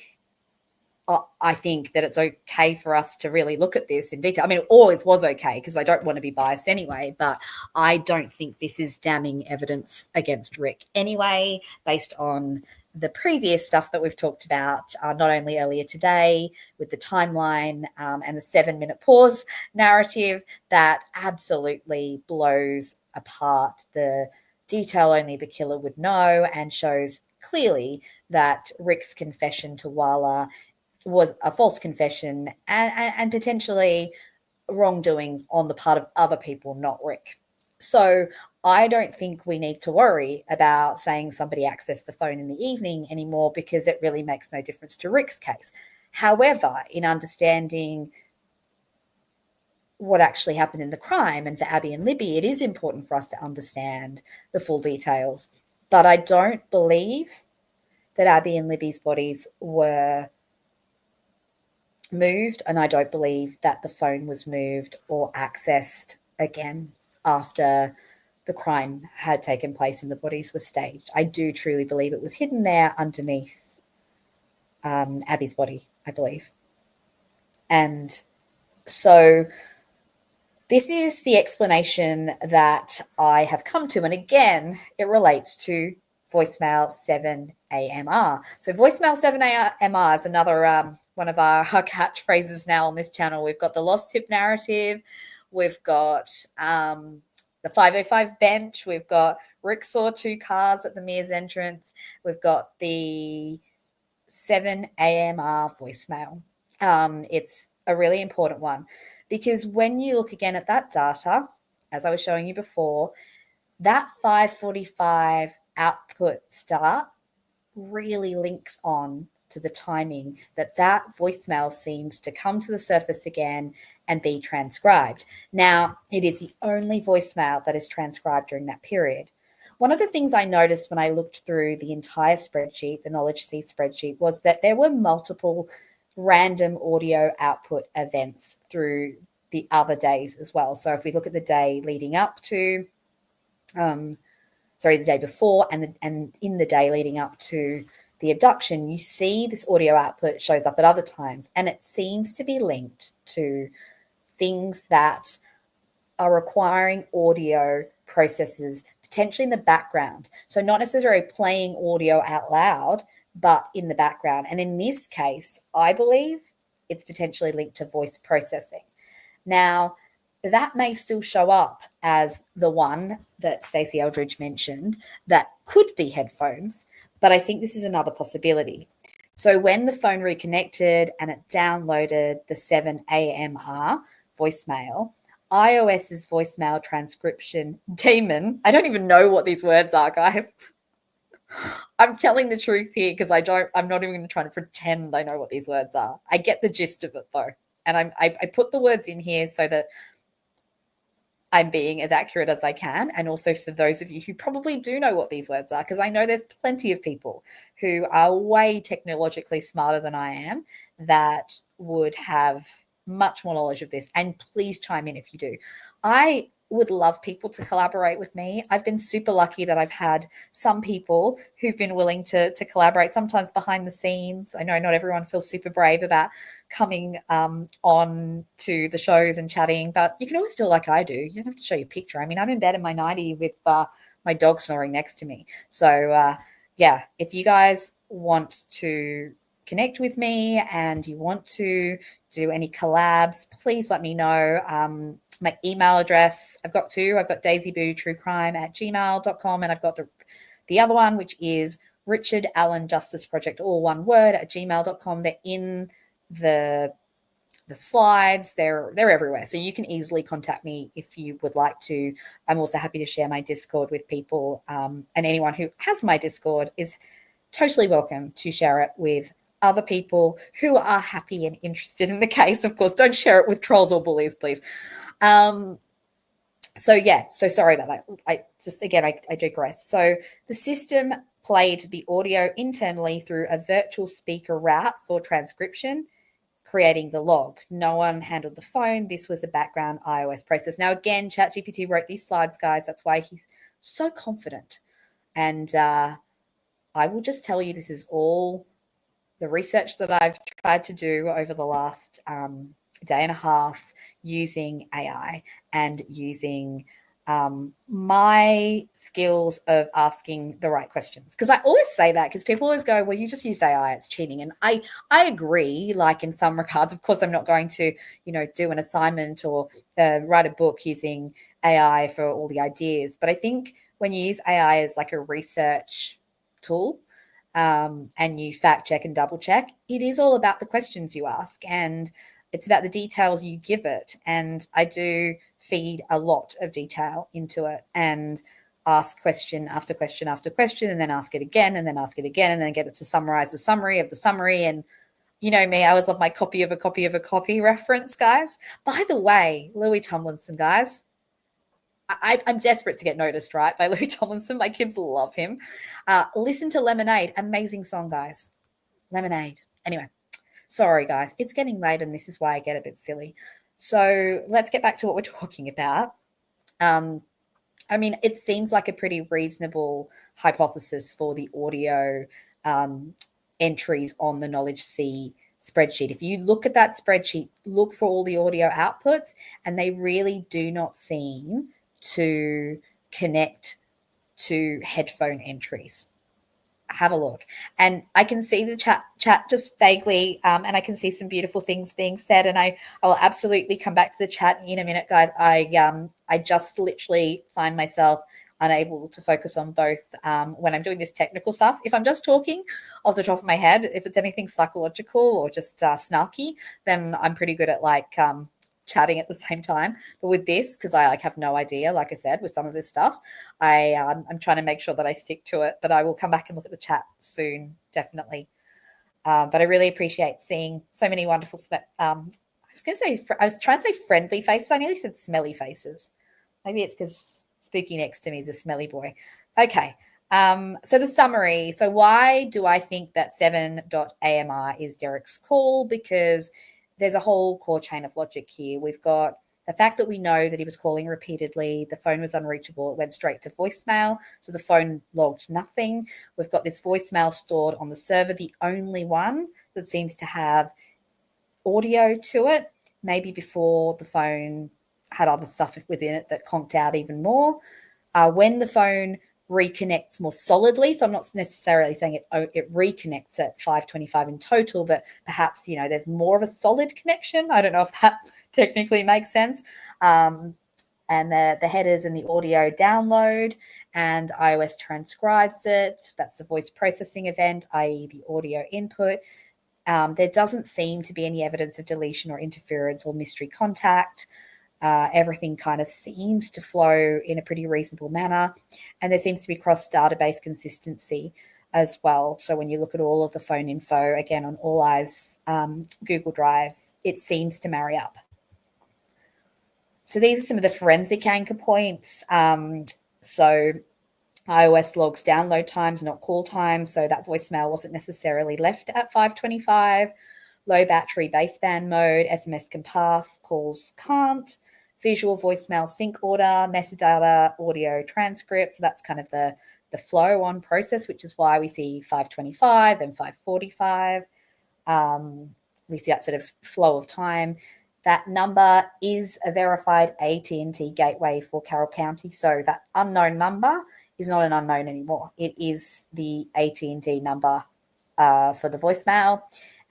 I think that it's okay for us to really look at this in detail. I mean, it always was okay, because I don't want to be biased anyway, but I don't think this is damning evidence against Rick anyway, based on the previous stuff that we've talked about, not only earlier today with the timeline and the 7-minute pause narrative that absolutely blows apart the detail only the killer would know, and shows clearly that Rick's confession to Wala was a false confession, and potentially wrongdoing on the part of other people, not Rick. So I don't think we need to worry about saying somebody accessed the phone in the evening anymore, because it really makes no difference to Rick's case. However, in understanding what actually happened in the crime, and for Abby and Libby, it is important for us to understand the full details. But I don't believe that Abby and Libby's bodies were moved, and I don't believe that the phone was moved or accessed again after the crime had taken place and the bodies were staged. I do truly believe it was hidden there underneath Abby's body, I believe. And so this is the explanation that I have come to. And again, it relates to voicemail 7AMR. So voicemail 7AMR is another one of our catchphrases now on this channel. We've got the lost tip narrative. We've got the 505 bench. We've got Rick saw two cars at the Mears entrance. We've got the 7AMR voicemail. It's a really important one, because when you look again at that data, as I was showing you before, that 5:45 output start really links on to the timing that voicemail seems to come to the surface again and be transcribed. Now, it is the only voicemail that is transcribed during that period. One of the things I noticed when I looked through the entire spreadsheet, the KnowledgeC spreadsheet, was that there were multiple random audio output events through the other days as well. So if we look at the day leading up to, the day before and in the day leading up to the abduction, you see this audio output shows up at other times, and it seems to be linked to things that are requiring audio processes potentially in the background. So not necessarily playing audio out loud, but in the background. And in this case, I believe it's potentially linked to voice processing. Now, that may still show up as the one that Stacey Eldridge mentioned that could be headphones, but I think this is another possibility. So when the phone reconnected and it downloaded the 7AMR voicemail, iOS's voicemail transcription daemon, I don't even know what these words are, guys. I'm telling the truth here because I'm not even trying to pretend I know what these words are. I get the gist of it though. And I put the words in here so that I'm being as accurate as I can. And also for those of you who probably do know what these words are, because I know there's plenty of people who are way technologically smarter than I am that would have much more knowledge of this. And please chime in if you do. I would love people to collaborate with me. I've been super lucky that I've had some people who've been willing to collaborate, sometimes behind the scenes. I know not everyone feels super brave about coming on to the shows and chatting, but you can always do it like I do. You don't have to show your picture. I mean, I'm in bed in my 90 with my dog snoring next to me. So yeah, if you guys want to connect with me and you want to do any collabs, please let me know. My email address, I've got two. I've got daisybooTrueCrime@gmail.com, and I've got the other one, which is Richard Allen Justice Project, all one word, @gmail.com. They're in the slides. They're everywhere. So you can easily contact me if you would like to. I'm also happy to share my Discord with people. And anyone who has my Discord is totally welcome to share it with other people who are happy and interested in the case. Of course, don't share it with trolls or bullies, please. So yeah, so sorry about that. I digress. So the system played the audio internally through a virtual speaker route for transcription, creating the log. No one handled the phone. This was a background iOS process. Now, again, ChatGPT wrote these slides, guys. That's why he's so confident. And I will just tell you, this is all the research that I've tried to do over the last day and a half using AI and using my skills of asking the right questions. Because I always say that, because people always go, well, you just used AI, it's cheating. And I agree, like in some regards. Of course, I'm not going to, do an assignment or write a book using AI for all the ideas. But I think when you use AI as like a research tool, and you fact check and double check, it is all about the questions you ask. And it's about the details you give it. And I do feed a lot of detail into it and ask question after question after question, and then ask it again, and then ask it again, and then get it to summarize the summary of the summary. And you know me, I always love my copy of a copy of a copy reference, guys. By the way, Louis Tomlinson, guys, I'm desperate to get noticed, right, by Louis Tomlinson. My kids love him. Listen to Lemonade. Amazing song, guys. Lemonade. Anyway, sorry, guys. It's getting late, and this is why I get a bit silly. So let's get back to what we're talking about. I mean, it seems like a pretty reasonable hypothesis for the audio entries on the KnowledgeC spreadsheet. If you look at that spreadsheet, look for all the audio outputs, and they really do not seem to connect to headphone entries. Have a look. And I can see the chat just vaguely, and I can see some beautiful things being said. And I will absolutely come back to the chat in a minute, guys. I just literally find myself unable to focus on both when I'm doing this technical stuff. If I'm just talking off the top of my head, if it's anything psychological or just snarky, then I'm pretty good at chatting at the same time. But with this, because I have no idea, like I said, with some of this stuff, I'm trying to make sure that I stick to it. But I will come back and look at the chat soon, definitely. But I really appreciate seeing so many wonderful. I was trying to say friendly faces. I nearly said smelly faces. Maybe it's because Spooky next to me is a smelly boy. Okay. So the summary. So why do I think that 7.AMR is Derek's call? Because there's a whole core chain of logic here. We've got the fact that we know that he was calling repeatedly. The phone was unreachable. It went straight to voicemail. So the phone logged nothing. We've got this voicemail stored on the server, the only one that seems to have audio to it, maybe before the phone had other stuff within it that conked out even more. When the phone reconnects more solidly, so I'm not necessarily saying it reconnects at 525 in total, but perhaps, there's more of a solid connection. I don't know if that technically makes sense. And the headers and the audio download, and iOS transcribes it. That's the voice processing event, i.e. the audio input. There doesn't seem to be any evidence of deletion or interference or mystery contact. Everything kind of seems to flow in a pretty reasonable manner. And there seems to be cross-database consistency as well. So when you look at all of the phone info, again, on All Eyes Google Drive, it seems to marry up. So these are some of the forensic anchor points. So iOS logs download times, not call times. So that voicemail wasn't necessarily left at 525. Low battery baseband mode, SMS can pass, calls can't. Visual voicemail sync order, metadata, audio transcript. So that's kind of the flow on process, which is why we see 525 and 545. We see that sort of flow of time. That number is a verified AT&T gateway for Carroll County. So that unknown number is not an unknown anymore. It is the AT&T number for the voicemail.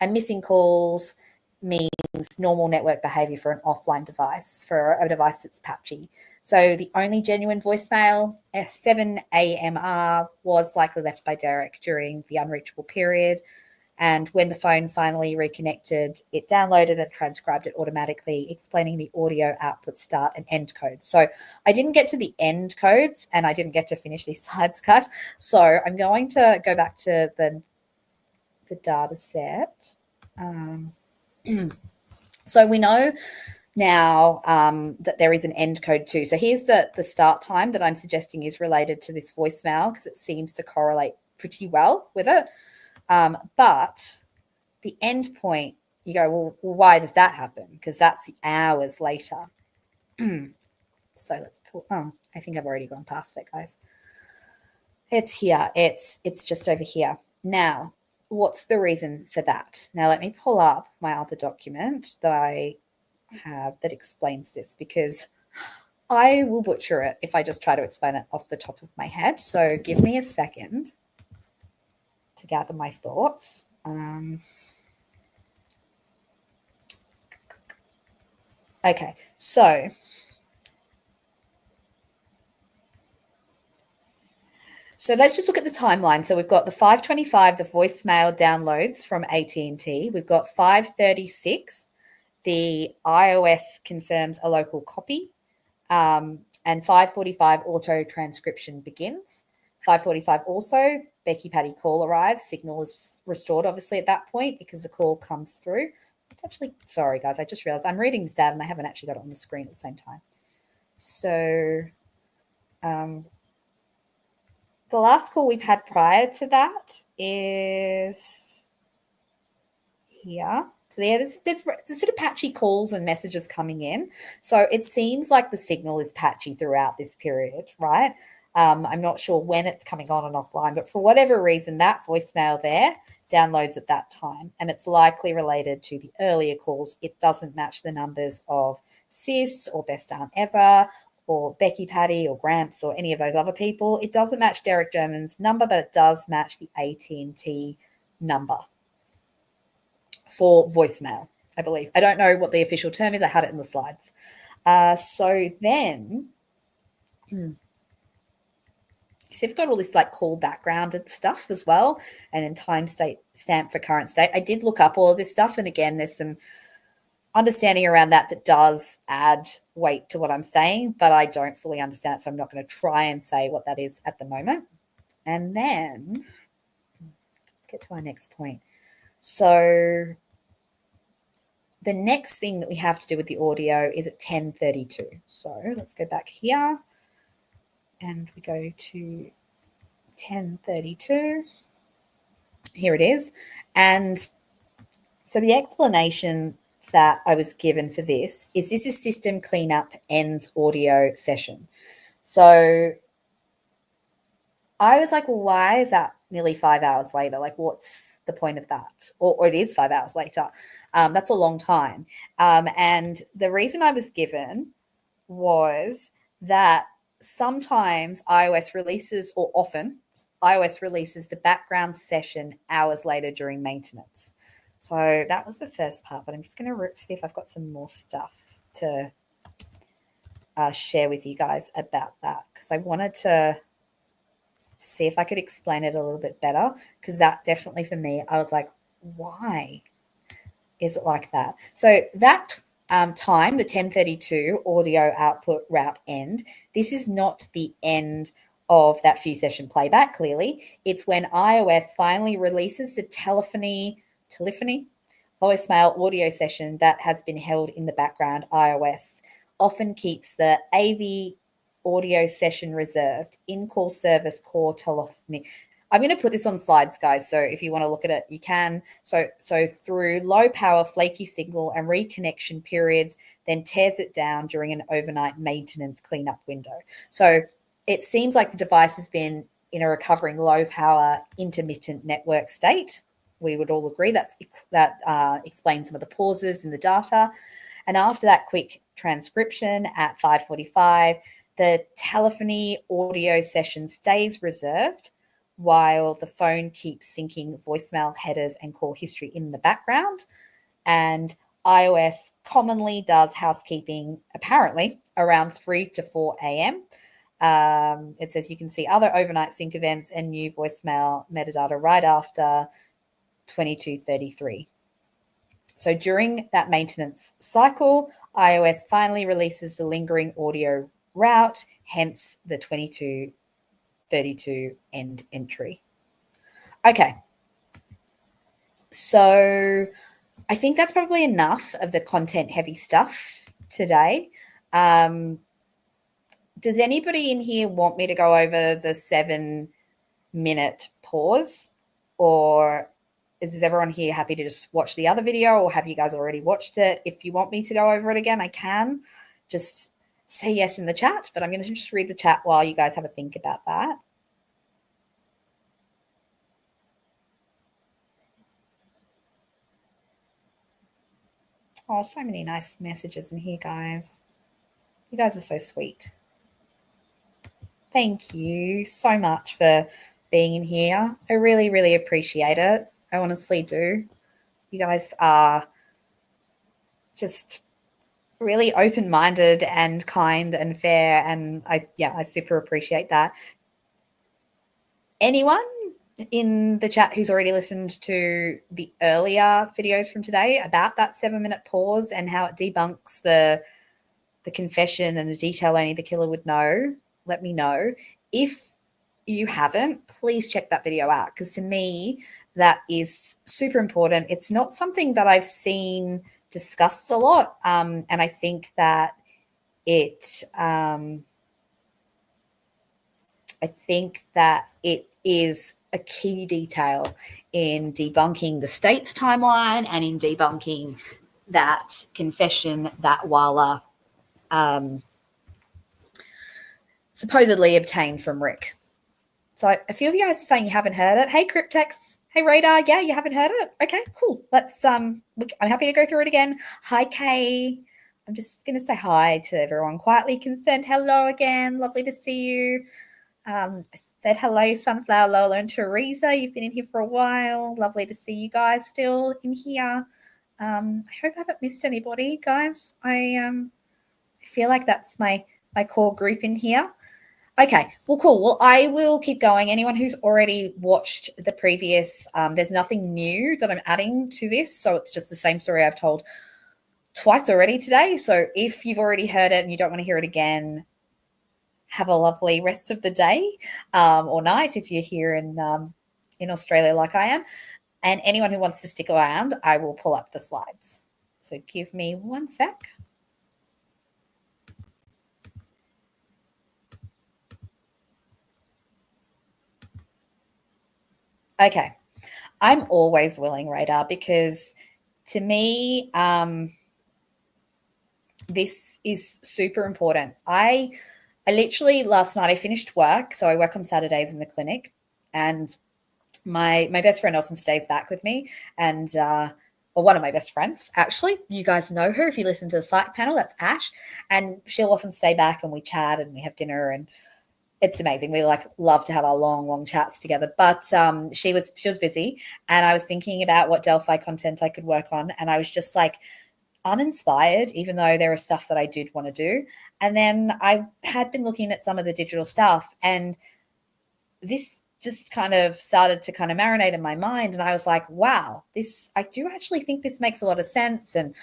And missing calls means normal network behavior for an offline device, for a device that's patchy. So the only genuine voicemail, 7AMR, was likely left by Derek during the unreachable period. And when the phone finally reconnected, it downloaded and transcribed it automatically, explaining the audio output start and end codes. So I didn't get to the end codes, and I didn't get to finish these slides, guys. So I'm going to go back to the data set. So we know now that there is an end code too. So here's the start time that I'm suggesting is related to this voicemail, because it seems to correlate pretty well with it. But the end point, you go, well, why does that happen? Because that's hours later. So let's pull. Oh, I think I've already gone past it, guys. It's here. It's just over here. Now, what's the reason for that? Now, let me pull up my other document that I have that explains this, because I will butcher it if I just try to explain it off the top of my head. So give me a second to gather my thoughts. Okay, so let's just look at the timeline. So we've got the 525, the voicemail downloads from AT&T. We've got 536, the iOS confirms a local copy, and 5:45 auto transcription begins. 5:45 also, Becky Patty call arrives. Signal is restored, obviously, at that point because the call comes through. It's actually, sorry, guys, I just realized I'm reading this out and I haven't actually got it on the screen at the same time. So the last call we've had prior to that is here. So yeah, there's sort of patchy calls and messages coming in. So it seems like the signal is patchy throughout this period, right? I'm not sure when it's coming on and offline, but for whatever reason, that voicemail there downloads at that time, and it's likely related to the earlier calls. It doesn't match the numbers of Sis or Best Aunt Ever or Becky Patty or Gramps or any of those other people. It doesn't match Derek German's number, but it does match the AT&T number for voicemail, I believe. I don't know what the official term is. I had it in the slides. So then, so you've got all this like call background and stuff as well, and then time stamp for current state. I did look up all of this stuff, and again, there's some understanding around that does add weight to what I'm saying, but I don't fully understand it, so I'm not going to try and say what that is at the moment. And then let's get to our next point. So the next thing that we have to do with the audio is at 10:32. So let's go back here and we go to 10:32. Here it is. And so the explanation that I was given for this is a system cleanup ends audio session. So I was like, well, why is that nearly 5 hours later? Like, what's the point of that? Or it is 5 hours later. That's a long time. And the reason I was given was that sometimes iOS releases, or often iOS releases the background session hours later during maintenance. So that was the first part, but I'm just going to see if I've got some more stuff to share with you guys about that, because I wanted to see if I could explain it a little bit better, because that definitely for me, I was like, why is it like that? So that time, the 10:32 audio output route end, this is not the end of that few session playback, clearly. It's when iOS finally releases the telephony voicemail audio session that has been held in the background. iOS often keeps the AV audio session reserved, in-call service core telephony. I'm going to put this on slides, guys, so if you want to look at it, you can. So through low-power, flaky signal and reconnection periods, then tears it down during an overnight maintenance cleanup window. So it seems like the device has been in a recovering low-power, intermittent network state. We would all agree that explains some of the pauses in the data. And after that quick transcription at 5:45, the telephony audio session stays reserved while the phone keeps syncing voicemail headers and call history in the background. And iOS commonly does housekeeping, apparently, around 3 to 4 a.m. It says you can see other overnight sync events and new voicemail metadata right after 22:33. So during that maintenance cycle, iOS finally releases the lingering audio route, hence the 22:32 end entry. Okay. So I think that's probably enough of the content heavy stuff today. Does anybody in here want me to go over the 7-minute pause, or is everyone here happy to just watch the other video, or have you guys already watched it? If you want me to go over it again, I can. Just say yes in the chat, but I'm going to just read the chat while you guys have a think about that. Oh, so many nice messages in here, guys. You guys are so sweet. Thank you so much for being in here. I really, really appreciate it. I honestly do. You guys are just really open-minded and kind and fair, and I super appreciate that. Anyone in the chat who's already listened to the earlier videos from today about that 7-minute pause and how it debunks the confession and the detail only the killer would know, let me know. If you haven't, please check that video out, because to me, that is super important. It's not something that I've seen discussed a lot, and I think that it is a key detail in debunking the state's timeline and in debunking that confession that Wala supposedly obtained from Rick. So a few of you guys are saying you haven't heard it. Hey, Cryptex. Hey, Radar. Yeah, you haven't heard it? Okay, cool. Let's, I'm happy to go through it again. Hi, Kay. I'm just going to say hi to everyone. Quietly Consent. Hello again. Lovely to see you. Said hello, Sunflower, Lola, and Teresa. You've been in here for a while. Lovely to see you guys still in here. I hope I haven't missed anybody, guys. I feel like that's my core group in here. Okay, well, cool. Well, I will keep going. Anyone who's already watched the previous, there's nothing new that I'm adding to this. So it's just the same story I've told twice already today. So if you've already heard it and you don't want to hear it again, have a lovely rest of the day or night if you're here in Australia like I am. And anyone who wants to stick around, I will pull up the slides. So give me one sec. Okay. I'm always willing, Radar, because to me, this is super important. I literally last night I finished work, so I work on Saturdays in the clinic, and my best friend often stays back with me, and or one of my best friends, actually. You guys know her if you listen to the Psych panel. That's Ash, and she'll often stay back and we chat and we have dinner, and it's amazing. We love to have our long chats together. But she was busy, and I was thinking about what Delphi content I could work on, and I was just like uninspired, even though there is stuff that I did want to do. And then I had been looking at some of the digital stuff, and this just kind of started to kind of marinate in my mind. And I was like, wow, I do actually think this makes a lot of sense. And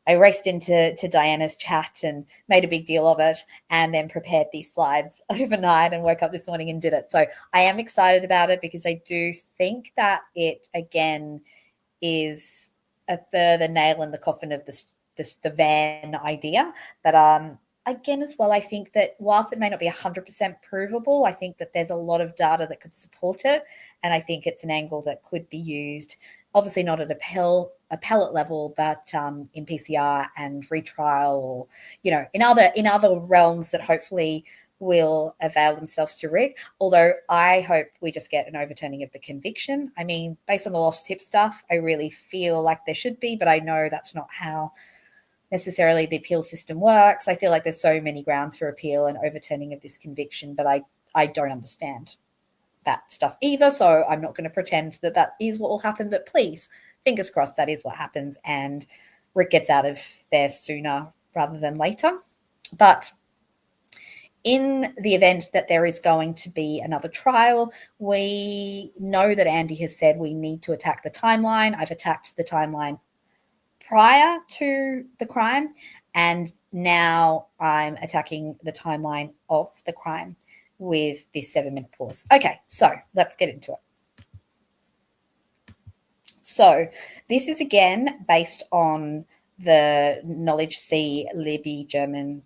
I raced into Diana's chat and made a big deal of it, and then prepared these slides overnight and woke up this morning and did it. So I am excited about it, because I do think that it, again, is a further nail in the coffin of the van idea. But again, as well, I think that whilst it may not be 100% provable, I think that there's a lot of data that could support it. And I think it's an angle that could be used, obviously not at a pellet level, but in PCR and retrial, or, in other realms that hopefully will avail themselves to Rick. Although I hope we just get an overturning of the conviction. I mean, based on the lost tip stuff, I really feel like there should be, but I know that's not how necessarily the appeal system works. I feel like there's so many grounds for appeal and overturning of this conviction, but I don't understand that stuff either. So I'm not going to pretend that is what will happen, but please, fingers crossed, that is what happens and Rick gets out of there sooner rather than later. But in the event that there is going to be another trial, we know that Andy has said we need to attack the timeline. I've attacked the timeline prior to the crime, and now I'm attacking the timeline of the crime with this 7-minute pause. Okay, so let's get into it. So this is, again, based on the KnowledgeC Libby German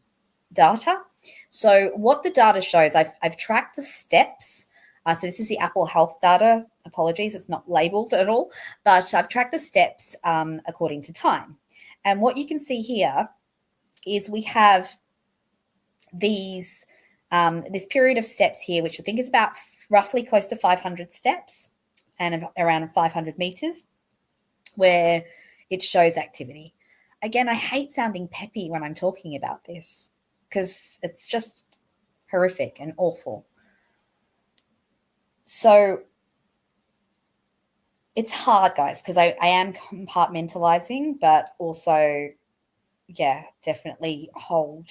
data. So what the data shows, I've tracked the steps. So this is the Apple Health data. Apologies, it's not labeled at all, but I've tracked the steps according to time. And what you can see here is we have this period of steps here, which I think is about roughly close to 500 steps and around 500 meters, where it shows activity. Again, I hate sounding peppy when I'm talking about this, because it's just horrific and awful. So it's hard, guys, because I am compartmentalizing, but also, yeah, definitely hold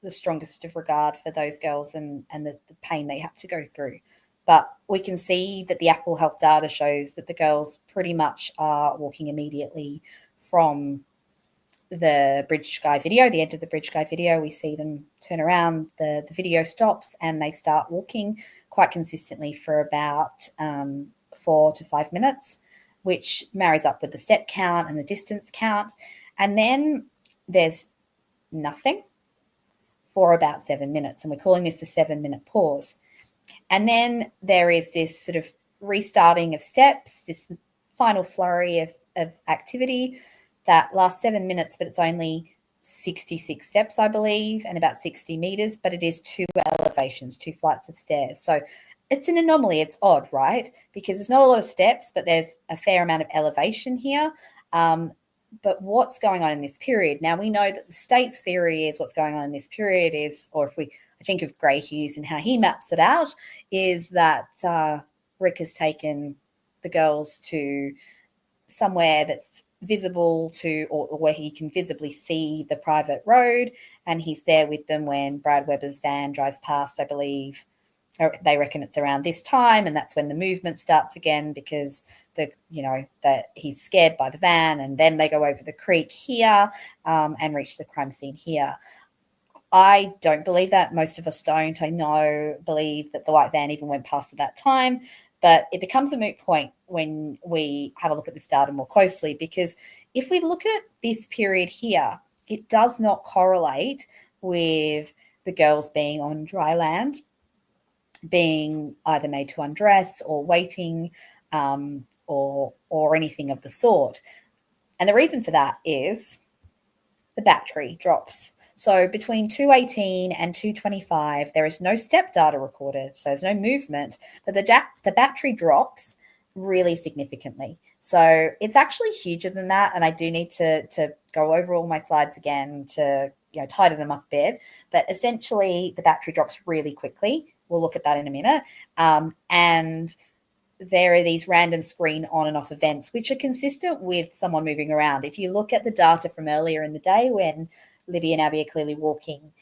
the strongest of regard for those girls and the pain they have to go through. But we can see that the Apple Health data shows that the girls pretty much are walking immediately from the bridge guy video, the end of the bridge guy video. We see them turn around, the video stops, and they start walking quite consistently for about 4 to 5 minutes, which marries up with the step count and the distance count. And then there's nothing for about 7 minutes, and we're calling this a 7-minute pause. And then there is this sort of restarting of steps, this final flurry of activity that lasts 7 minutes, but it's only 66 steps, I believe, and about 60 meters, but it is 2 elevations, 2 flights of stairs. So it's an anomaly. It's odd, right? Because there's not a lot of steps, but there's a fair amount of elevation here. But what's going on in this period? Now, we know that the state's theory is what's going on in this period is, or if I think of Gray Hughes and how he maps it out, is that Rick has taken the girls to somewhere that's visible to, or where he can visibly see the private road, and he's there with them when Brad Weber's van drives past, I believe. They reckon it's around this time, and that's when the movement starts again, because that he's scared by the van, and then they go over the creek here and reach the crime scene here. I don't believe that. Most of us don't. I believe that the white van even went past at that time, but it becomes a moot point when we have a look at this data more closely, because if we look at this period here, it does not correlate with the girls being on dry land, being either made to undress or waiting or anything of the sort. And the reason for that is the battery drops. So between 2:18 and 2:25, there is no step data recorded, so there's no movement, but the battery drops really significantly. So it's actually huger than that, and I do need to go over all my slides again to tidy them up a bit. But essentially, the battery drops really quickly. We'll look at that in a minute. And there are these random screen on and off events, which are consistent with someone moving around. If you look at the data from earlier in the day when Libby and Abby are clearly walking,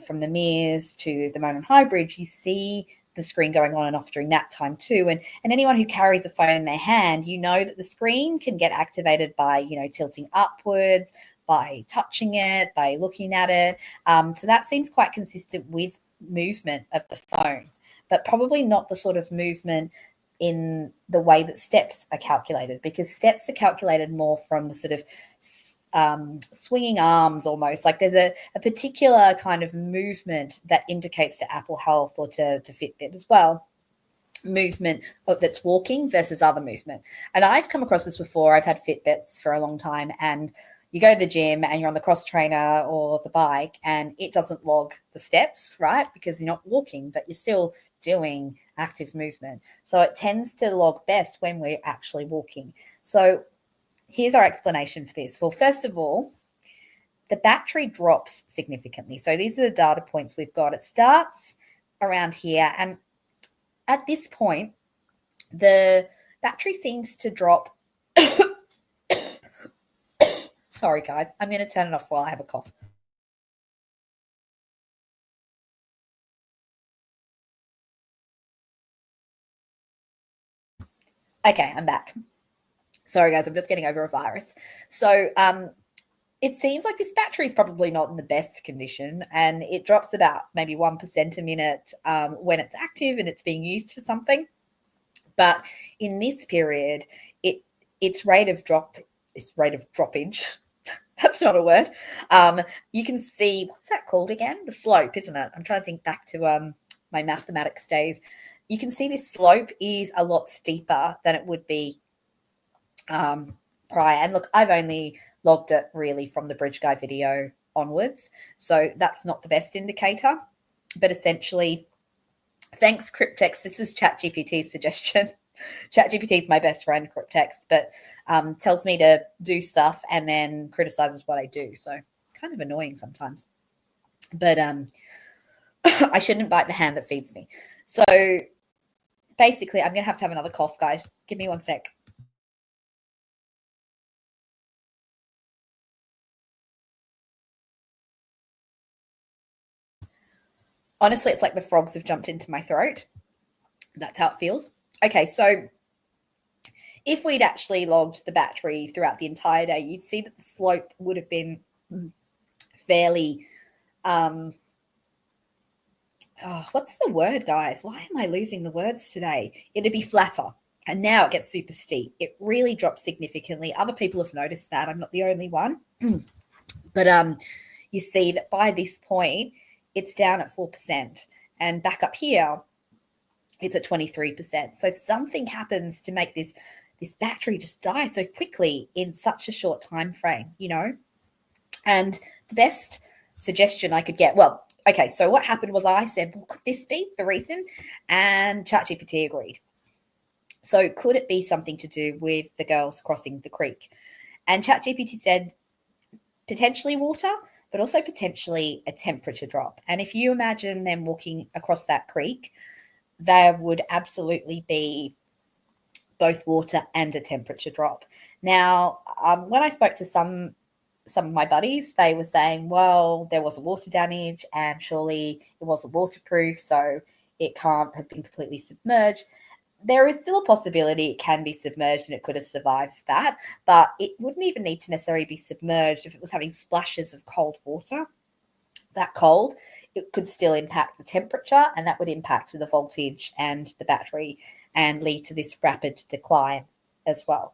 from the Mears to the Monon High Bridge, you see the screen going on and off during that time too. And anyone who carries a phone in their hand, that the screen can get activated by, tilting upwards, by touching it, by looking at it. So that seems quite consistent with movement of the phone, but probably not the sort of movement in the way that steps are calculated, because steps are calculated more from the sort of swinging arms almost. Like there's a particular kind of movement that indicates to Apple Health or to Fitbit as well, movement that's walking versus other movement. And I've come across this before. I've had Fitbits for a long time, and you go to the gym and you're on the cross trainer or the bike and it doesn't log the steps, right? Because you're not walking, but you're still doing active movement. So it tends to log best when we're actually walking. So here's our explanation for this. Well, first of all, the battery drops significantly. So these are the data points we've got. It starts around here, and at this point, the battery seems to drop. Sorry, guys. I'm going to turn it off while I have a cough. Okay, I'm back. Sorry, guys. I'm just getting over a virus. So it seems like this battery is probably not in the best condition, and it drops about maybe 1% a minute when it's active and it's being used for something. But in this period, its rate of droppage. That's not a word. You can see, what's that called again? The slope, isn't it? I'm trying to think back to my mathematics days. You can see this slope is a lot steeper than it would be prior. And look, I've only logged it really from the Bridge Guy video onwards, so that's not the best indicator. But essentially, thanks, Cryptex. This was ChatGPT's suggestion. ChatGPT is my best friend, Cryptex, but tells me to do stuff and then criticizes what I do. So kind of annoying sometimes. But I shouldn't bite the hand that feeds me. So basically, I'm going to have another cough, guys. Give me 1 sec. Honestly, it's like the frogs have jumped into my throat. That's how it feels. Okay, so if we'd actually logged the battery throughout the entire day, you'd see that the slope would have been fairly what's the word, guys? Why am I losing the words today? It'd be flatter. And now it gets super steep. It really drops significantly. Other people have noticed that. I'm not the only one. But you see that by this point, it's down at 4%. And back up here, it's at 23%. So something happens to make this battery just die so quickly in such a short time frame, you know? And the best suggestion I could get, well, okay, so what happened was I said, well, could this be the reason? And ChatGPT agreed. So could it be something to do with the girls crossing the creek? And ChatGPT said potentially water, but also potentially a temperature drop. And if you imagine them walking across that creek, there would absolutely be both water and a temperature drop. Now, when I spoke to some of my buddies, they were saying, well, there was a water damage and surely it wasn't waterproof, so it can't have been completely submerged. There is still a possibility it can be submerged and it could have survived that, but it wouldn't even need to necessarily be submerged if it was having splashes of cold water. That cold, it could still impact the temperature, and that would impact the voltage and the battery and lead to this rapid decline as well.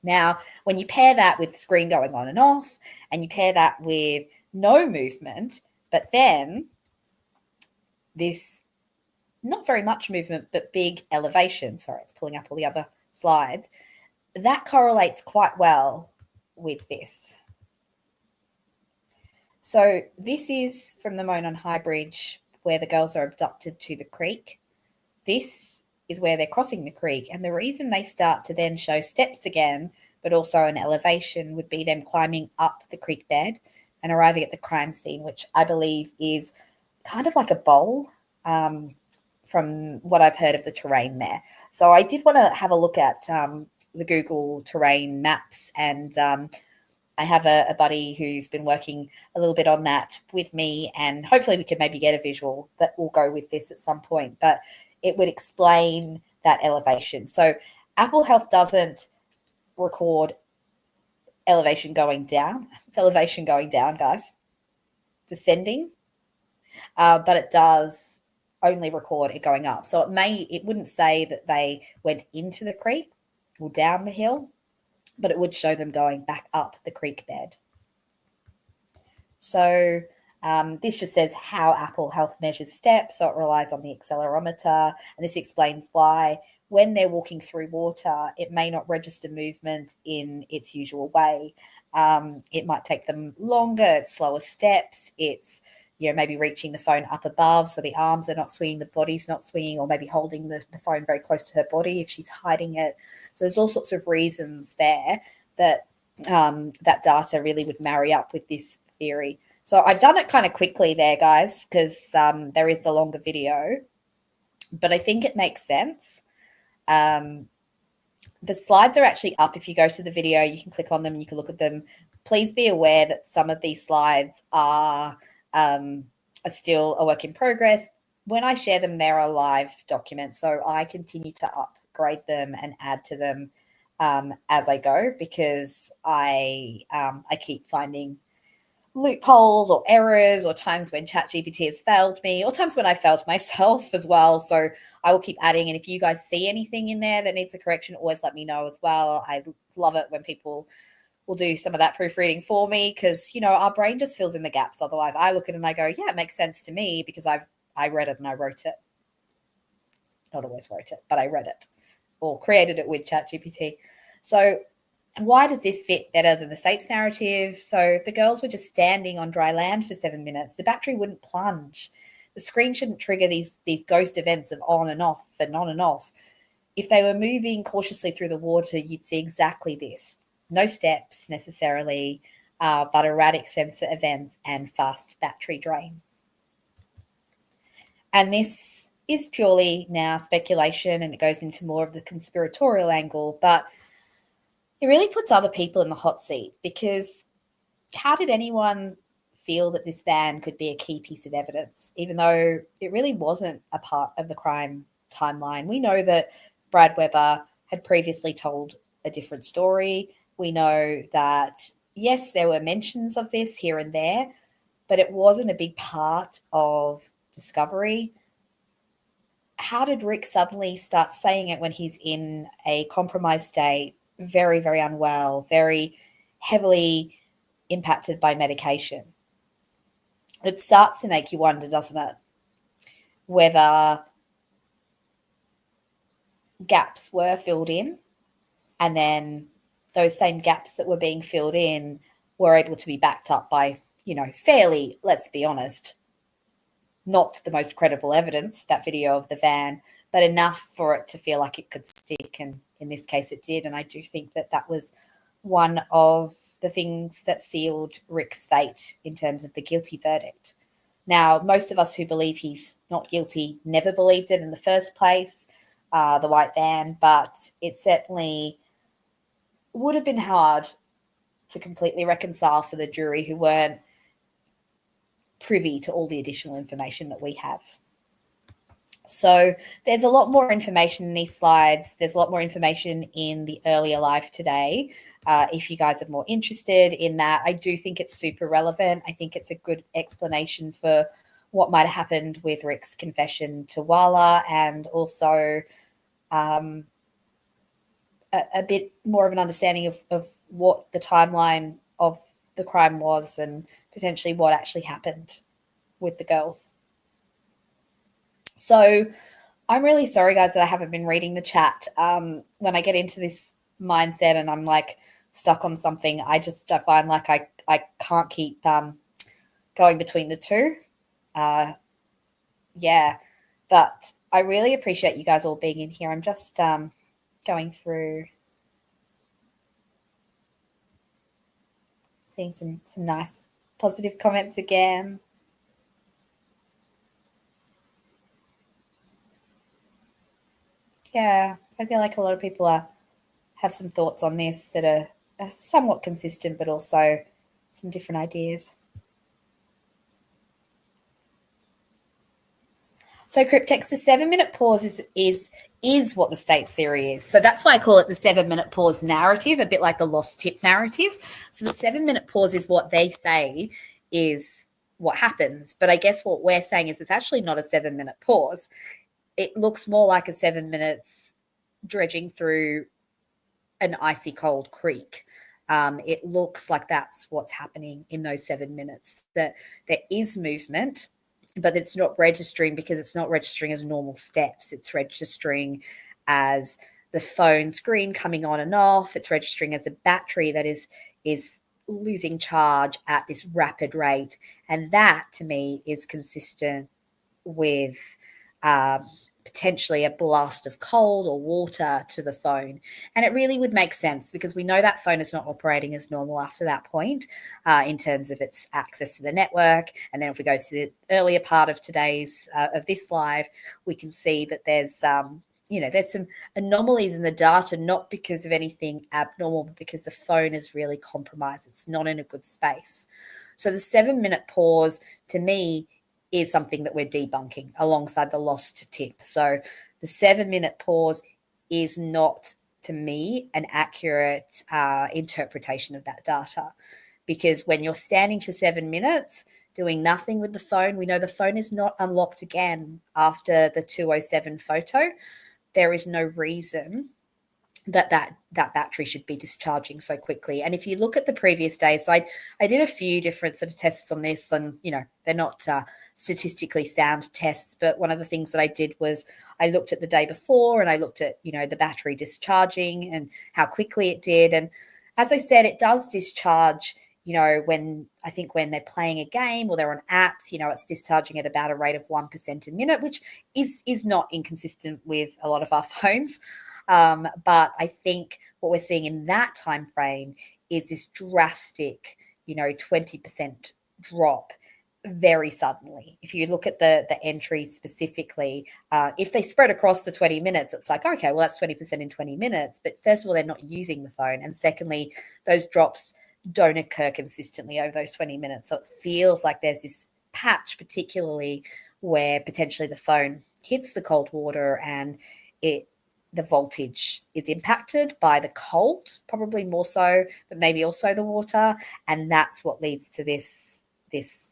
Now, when you pair that with the screen going on and off, and you pair that with no movement, but then this not very much movement, but big elevation. Sorry, it's pulling up all the other slides. That correlates quite well with this. So this is from the Monon High Bridge where the girls are abducted to the creek. This is where they're crossing the creek. And the reason they start to then show steps again, but also an elevation, would be them climbing up the creek bed and arriving at the crime scene, which I believe is kind of like a bowl from what I've heard of the terrain there. So I did want to have a look at the Google terrain maps, and I have a buddy who's been working a little bit on that with me, and hopefully we can maybe get a visual that will go with this at some point, but it would explain that elevation. So Apple Health doesn't record elevation going down. It's elevation going down, guys, descending, but it does only record it going up. So it wouldn't say that they went into the creek or down the hill, but it would show them going back up the creek bed. So this just says how Apple Health measures steps. So it relies on the accelerometer, and this explains why when they're walking through water, it may not register movement in its usual way. It might take them longer, it's slower steps, it's maybe reaching the phone up above so the arms are not swinging, the body's not swinging, or maybe holding the phone very close to her body if she's hiding it. So there's all sorts of reasons there that that data really would marry up with this theory. So I've done it kind of quickly there, guys, because there is the longer video, but I think it makes sense. The slides are actually up. If you go to the video, you can click on them and you can look at them. Please be aware that some of these slides are still a work in progress. When I share them, they're a live document, so I continue to upgrade them and add to them as I go, because I keep finding loopholes or errors or times when ChatGPT has failed me or times when I failed myself as well. So I will keep adding. And if you guys see anything in there that needs a correction, always let me know as well. I love it when people will do some of that proofreading for me, because, our brain just fills in the gaps. Otherwise, I look at it and I go, yeah, it makes sense to me because I read it and I wrote it. Not always wrote it, but I read it or created it with ChatGPT. So why does this fit better than the state's narrative? So if the girls were just standing on dry land for 7 minutes, the battery wouldn't plunge. The screen shouldn't trigger these ghost events of on and off and on and off. If they were moving cautiously through the water, you'd see exactly this. No steps necessarily, but erratic sensor events and fast battery drain. And this is purely now speculation, and it goes into more of the conspiratorial angle, but it really puts other people in the hot seat, because how did anyone feel that this van could be a key piece of evidence, even though it really wasn't a part of the crime timeline. We know that Brad Weber had previously told a different story. We know that, yes, there were mentions of this here and there, but it wasn't a big part of discovery. How did Rick suddenly start saying it when he's in a compromised state, very, very unwell, very heavily impacted by medication? It starts to make you wonder, doesn't it, whether gaps were filled in, and then those same gaps that were being filled in were able to be backed up by, fairly, let's be honest, not the most credible evidence, that video of the van, but enough for it to feel like it could stick. And in this case, it did. And I do think that that was one of the things that sealed Rick's fate in terms of the guilty verdict. Now, most of us who believe he's not guilty never believed it in the first place, the white van, but it certainly would have been hard to completely reconcile for the jury who weren't privy to all the additional information that we have. So there's a lot more information in these slides. There's a lot more information in the earlier live today. If you guys are more interested in that, I do think it's super relevant. I think it's a good explanation for what might have happened with Rick's confession to Wala, and also a bit more of an understanding of what the timeline of the crime was and potentially what actually happened with the girls. So I'm really sorry, guys, that I haven't been reading the chat. When I get into this mindset and I'm like stuck on something, I find like I can't keep going between the two. Yeah, but I really appreciate you guys all being in here. I'm just going through, seeing some nice positive comments again. Yeah, I feel like a lot of people have some thoughts on this that are somewhat consistent, but also some different ideas. So Cryptex, the 7-minute pause is what the state's theory is. So that's why I call it the 7-minute pause narrative, a bit like the lost tip narrative. So the 7-minute pause is what they say is what happens. But I guess what we're saying is it's actually not a 7-minute pause. It looks more like a 7 minutes dredging through an icy cold creek. It looks like that's what's happening in those 7 minutes, that there is movement, but it's not registering because it's not registering as normal steps. It's registering as the phone screen coming on and off. It's registering as a battery that is losing charge at this rapid rate. And that, to me, is consistent with potentially a blast of cold or water to the phone. And it really would make sense because we know that phone is not operating as normal after that point in terms of its access to the network. And then if we go to the earlier part of today's of this live, we can see that there's there's some anomalies in the data, not because of anything abnormal, but because the phone is really compromised. It's not in a good space. So the 7-minute pause, to me, is something that we're debunking alongside the lost tip. So the 7-minute pause is not, to me, an accurate interpretation of that data, because when you're standing for 7 minutes doing nothing with the phone, we know the phone is not unlocked again after the 207 photo. There is no reason that battery should be discharging so quickly. And if you look at the previous days, so I did a few different sort of tests on this, and they're not statistically sound tests, but one of the things that I did was I looked at the day before and I looked at the battery discharging and how quickly it did. And as I said, it does discharge when they're playing a game or they're on apps, it's discharging at about a rate of 1% a minute, which is not inconsistent with a lot of our phones. But I think what we're seeing in that time frame is this drastic, 20% drop very suddenly. If you look at the entries specifically, if they spread across the 20 minutes, it's like, okay, well, that's 20% in 20 minutes. But first of all, they're not using the phone. And secondly, those drops don't occur consistently over those 20 minutes. So it feels like there's this patch, particularly where potentially the phone hits the cold water and the voltage is impacted by the cold, probably more so, but maybe also the water, and that's what leads to this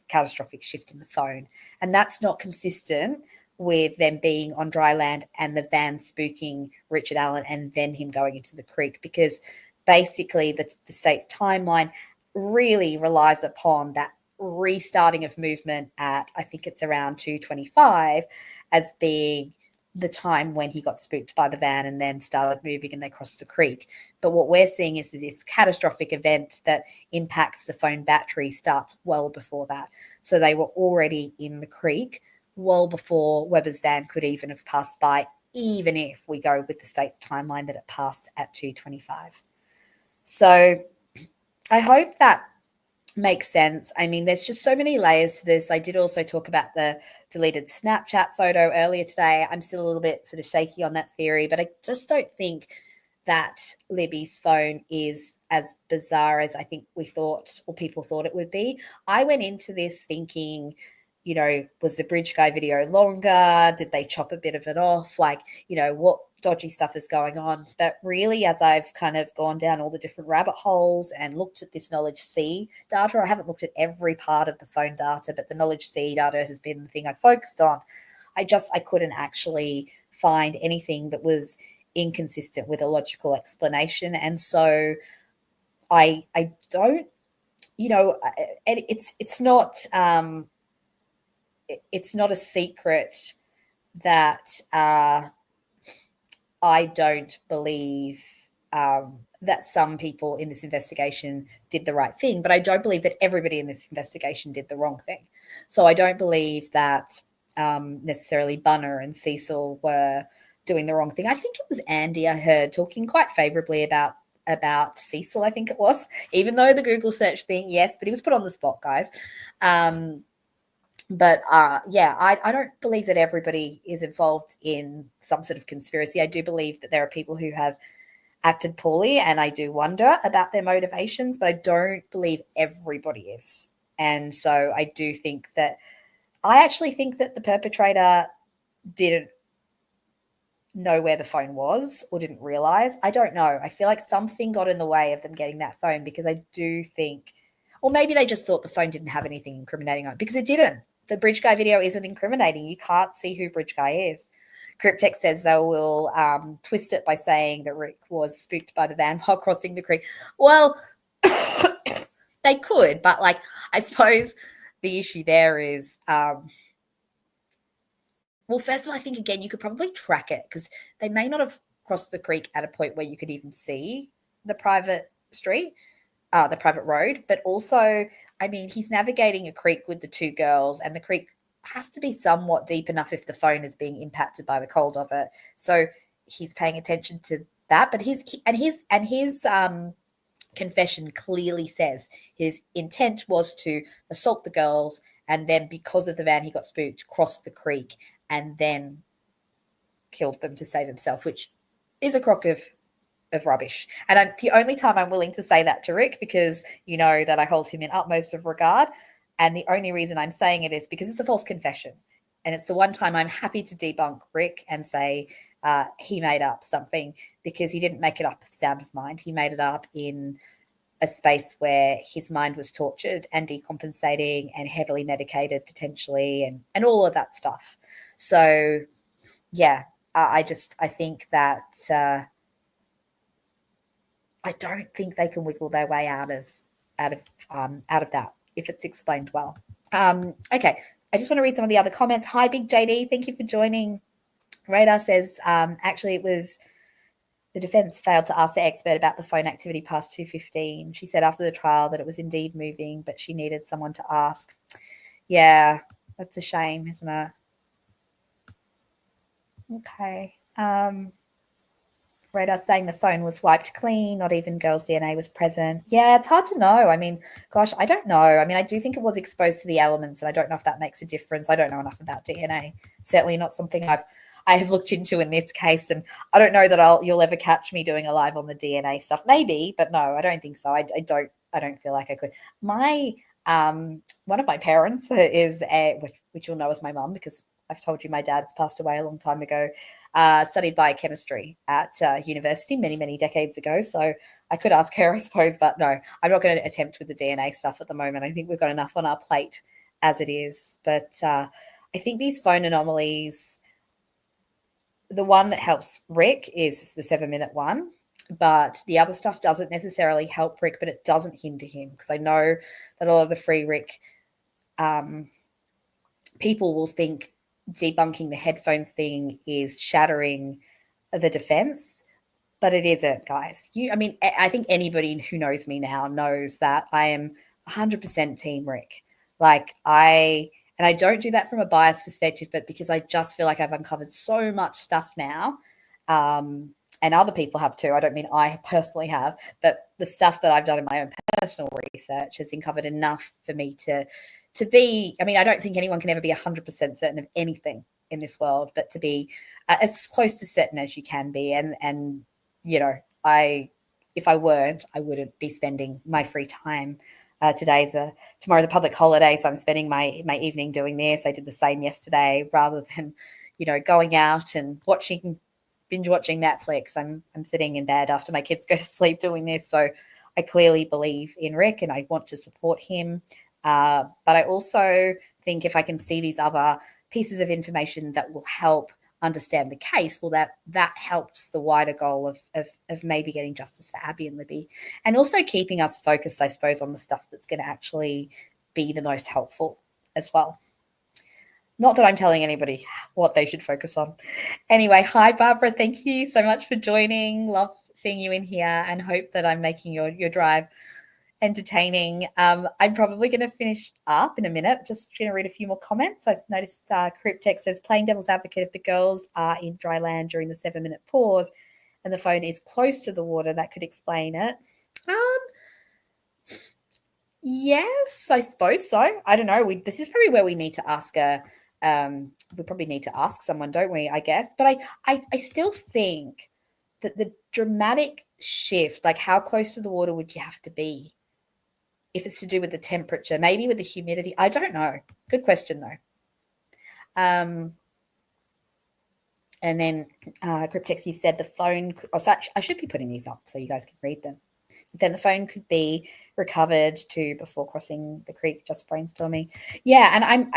catastrophic shift in the phone. And that's not consistent with them being on dry land and the van spooking Richard Allen and then him going into the creek, because basically the state's timeline really relies upon that restarting of movement at, I think it's around 2:25, as being the time when he got spooked by the van and then started moving and they crossed the creek. But what we're seeing is this catastrophic event that impacts the phone battery starts well before that. So they were already in the creek well before Webber's van could even have passed by, even if we go with the state's timeline that it passed at 2:25. So I hope that makes sense. I mean, there's just so many layers to this. I did also talk about the deleted Snapchat photo earlier today. I'm still a little bit sort of shaky on that theory, but I just don't think that Libby's phone is as bizarre as I think we thought or people thought it would be. I went into this thinking, was the bridge guy video longer? Did they chop a bit of it off? Like, what dodgy stuff is going on? But really, as I've kind of gone down all the different rabbit holes and looked at this KnowledgeC data, I haven't looked at every part of the phone data, but the KnowledgeC data has been the thing I focused on. I couldn't actually find anything that was inconsistent with a logical explanation. And so I don't, it's not, it's not a secret that I don't believe that some people in this investigation did the right thing, but I don't believe that everybody in this investigation did the wrong thing. So I don't believe that necessarily Bunner and Cecil were doing the wrong thing. I think it was Andy I heard talking quite favorably about Cecil, I think it was, even though the Google search thing, yes, but he was put on the spot, guys. But I don't believe that everybody is involved in some sort of conspiracy. I do believe that there are people who have acted poorly, and I do wonder about their motivations, but I don't believe everybody is. And so I actually think that the perpetrator didn't know where the phone was or didn't realize. I don't know. I feel like something got in the way of them getting that phone, because I do think, or maybe they just thought the phone didn't have anything incriminating on it, because it didn't. The bridge guy video isn't incriminating. You can't see who bridge guy is. Cryptex says they will twist it by saying that Rick was spooked by the van while crossing the creek. Well, they could, but I suppose the issue there is, well, first of all, I think, again, you could probably track it, because they may not have crossed the creek at a point where you could even see the private street, the private road. But also, I mean, he's navigating a creek with the two girls, and the creek has to be somewhat deep enough if the phone is being impacted by the cold of it. So he's paying attention to that. But his confession clearly says his intent was to assault the girls, and then because of the van he got spooked, crossed the creek, and then killed them to save himself, which is a crock of rubbish. And the only time I'm willing to say that to Rick, because you know that I hold him in utmost of regard, and the only reason I'm saying it is because it's a false confession. And it's the one time I'm happy to debunk Rick and say he made up something, because he didn't make it up of sound of mind. He made it up in a space where his mind was tortured and decompensating and heavily medicated potentially, and all of that stuff. So, yeah, I think that I don't think they can wiggle their way out of that if it's explained well. Okay, I just want to read some of the other comments. Hi, Big JD, thank you for joining. Radar says, actually, it was the defense failed to ask the expert about the phone activity past 2:15. She said after the trial that it was indeed moving, but she needed someone to ask. Yeah, that's a shame, isn't it? Okay. Radar saying the phone was wiped clean, not even girls' DNA was present. Yeah, it's hard to know. I mean, gosh, I don't know. I mean, I do think it was exposed to the elements, and I don't know if that makes a difference. I don't know enough about DNA. Certainly not something I have looked into in this case, and I don't know that you'll ever catch me doing a live on the DNA stuff. Maybe, but no, I don't think so. I don't feel like I could. My One of my parents is which you'll know as my mum, because I've told you my dad's passed away a long time ago. Studied biochemistry at university many decades ago. So I could ask her, I suppose, but no, I'm not going to attempt with the DNA stuff at the moment. I think we've got enough on our plate as it is. But I think these phone anomalies, the one that helps Rick is the 7-minute one, but the other stuff doesn't necessarily help Rick, but it doesn't hinder him, because I know that a lot of the free Rick people will think debunking the headphones thing is shattering the defense, but it isn't, guys. I think anybody who knows me now knows that I am 100% team Rick. And I don't do that from a biased perspective, but because I just feel like I've uncovered so much stuff now, and other people have too. I don't mean I personally have, but the stuff that I've done in my own personal research has uncovered enough for me to be, I don't think anyone can ever be 100% certain of anything in this world, but to be as close to certain as you can be. And if I weren't, I wouldn't be spending my free time. Tomorrow's a public holiday, so I'm spending my evening doing this. I did the same yesterday, rather than, going out and binge watching Netflix. I'm sitting in bed after my kids go to sleep doing this. So I clearly believe in Rick and I want to support him. But I also think if I can see these other pieces of information that will help understand the case, well, that helps the wider goal of maybe getting justice for Abby and Libby, and also keeping us focused, I suppose, on the stuff that's going to actually be the most helpful as well. Not that I'm telling anybody what they should focus on. Anyway, hi, Barbara. Thank you so much for joining. Love seeing you in here, and hope that I'm making your drive entertaining. I'm probably going to finish up in a minute. Just going to read a few more comments. I noticed Cryptex says, playing devil's advocate, if the girls are in dry land during the 7-minute pause and the phone is close to the water, that could explain it. Yes, I suppose so. I don't know. This is probably where we need to ask we probably need to ask someone, don't we, I guess. But I still think that the dramatic shift, like how close to the water would you have to be if it's to do with the temperature, maybe with the humidity? I don't know. Good question, though. And then Cryptex, you said the phone. I should be putting these up so you guys can read them. Then the phone could be recovered too before crossing the creek. Just brainstorming. Yeah, and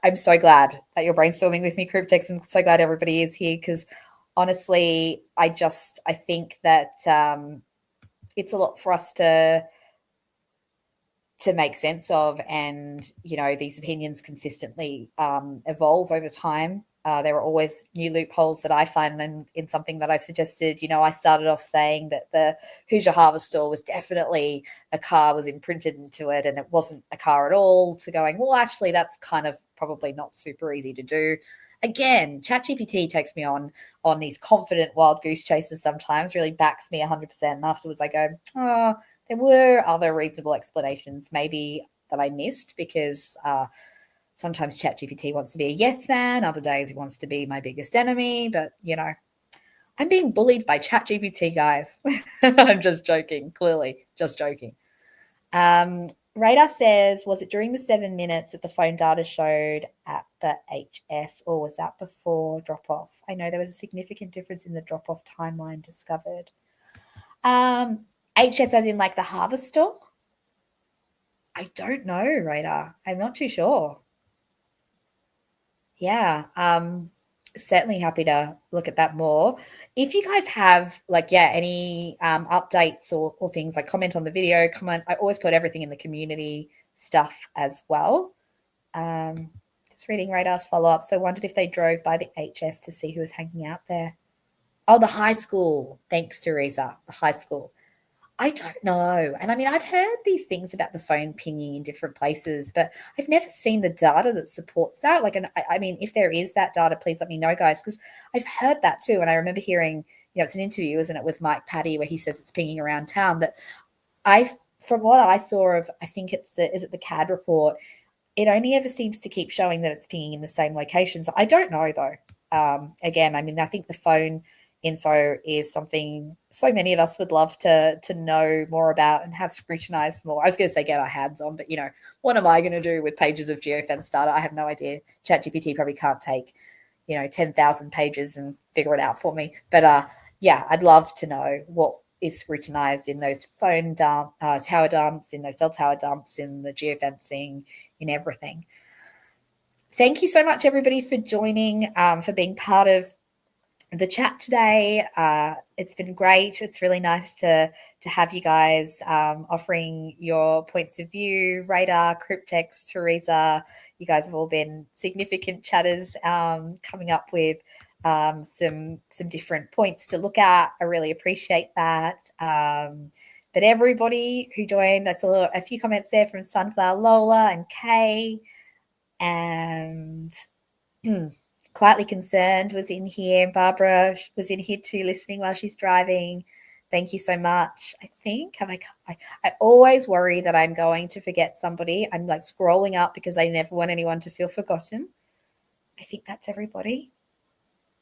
I'm so glad that you're brainstorming with me, Cryptex. I'm so glad everybody is here, because honestly, I think that it's a lot for us to make sense of, and these opinions consistently evolve over time. There are always new loopholes that I find in something that I've suggested. I started off saying that the Hoosier Harvest store was definitely a car was imprinted into it, and it wasn't a car at all, to going, well, actually, that's kind of probably not super easy to do. Again, ChatGPT takes me on these confident wild goose chases sometimes, really backs me 100%. And afterwards I go, oh, there were other reasonable explanations maybe that I missed, because sometimes ChatGPT wants to be a yes man. Other days he wants to be my biggest enemy. But, I'm being bullied by ChatGPT, guys. I'm just joking, clearly, just joking. Radar says, was it during the 7 minutes that the phone data showed at the HS, or was that before drop-off? I know there was a significant difference in the drop-off timeline discovered. HS as in like the Harvest store? I don't know, Radar. I'm not too sure. Yeah, certainly happy to look at that more. If you guys have any updates or things, like comment on the video, comment. I always put everything in the community stuff as well. Just reading Radar's follow-up. So wondered if they drove by the HS to see who was hanging out there. Oh, the high school. Thanks, Teresa. The high school. I don't know. And I've heard these things about the phone pinging in different places, but I've never seen the data that supports that. If there is that data, please let me know, guys, because I've heard that too. And I remember hearing, it's an interview, isn't it, with Mike Patty, where he says it's pinging around town. But from what I saw of, I think is it the CAD report, it only ever seems to keep showing that it's pinging in the same location. So I don't know, though. Again, I think the phone info is something so many of us would love to know more about and have scrutinized more. I was going to say get our hands on, but what am I going to do with pages of geofence data? I have no idea. ChatGPT probably can't take 10,000 pages and figure it out for me. But yeah, I'd love to know what is scrutinized in those phone tower dumps, in those cell tower dumps, in the geofencing, in everything. Thank you so much, everybody, for joining, for being part of the chat today. It's been great. It's really nice to have you guys offering your points of view. Radar, Cryptex, Teresa, you guys have all been significant chatters, coming up with some different points to look at. I really appreciate that. But everybody who joined, I saw a few comments there from Sunflower Lola and Kay, and Quietly Concerned was in here. Barbara was in here too, listening while she's driving. Thank you so much. I think I always worry that I'm going to forget somebody. I'm like scrolling up because I never want anyone to feel forgotten. I think that's everybody.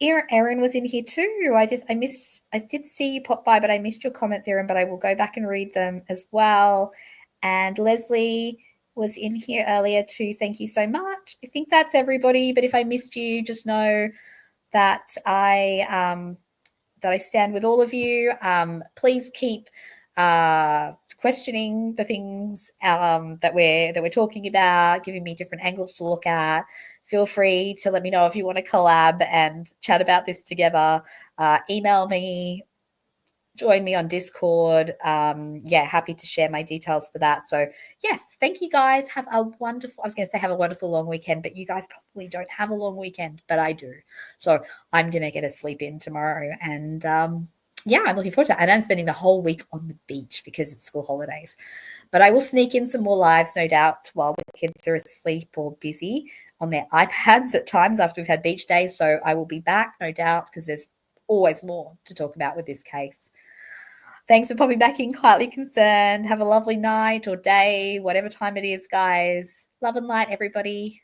Erin was in here too. I did see you pop by, but I missed your comments, Erin, but I will go back and read them as well. And Leslie was in here earlier too. Thank you so much. I think that's everybody, but if I missed you, just know that I stand with all of you. Please keep questioning the things that we're talking about, giving me different angles to look at. Feel free to let me know if you want to collab and chat about this together. Email me, join me on Discord. Happy to share my details for that. So yes, thank you guys. Have a wonderful long weekend, but you guys probably don't have a long weekend, but I do. So I'm going to get a sleep in tomorrow, and I'm looking forward to it. And I'm spending the whole week on the beach because it's school holidays. But I will sneak in some more lives, no doubt, while the kids are asleep or busy on their iPads at times after we've had beach days. So I will be back, no doubt, because there's always more to talk about with this case. Thanks for popping back in, Quietly Concerned. Have a lovely night or day, whatever time it is, guys. Love and light, everybody.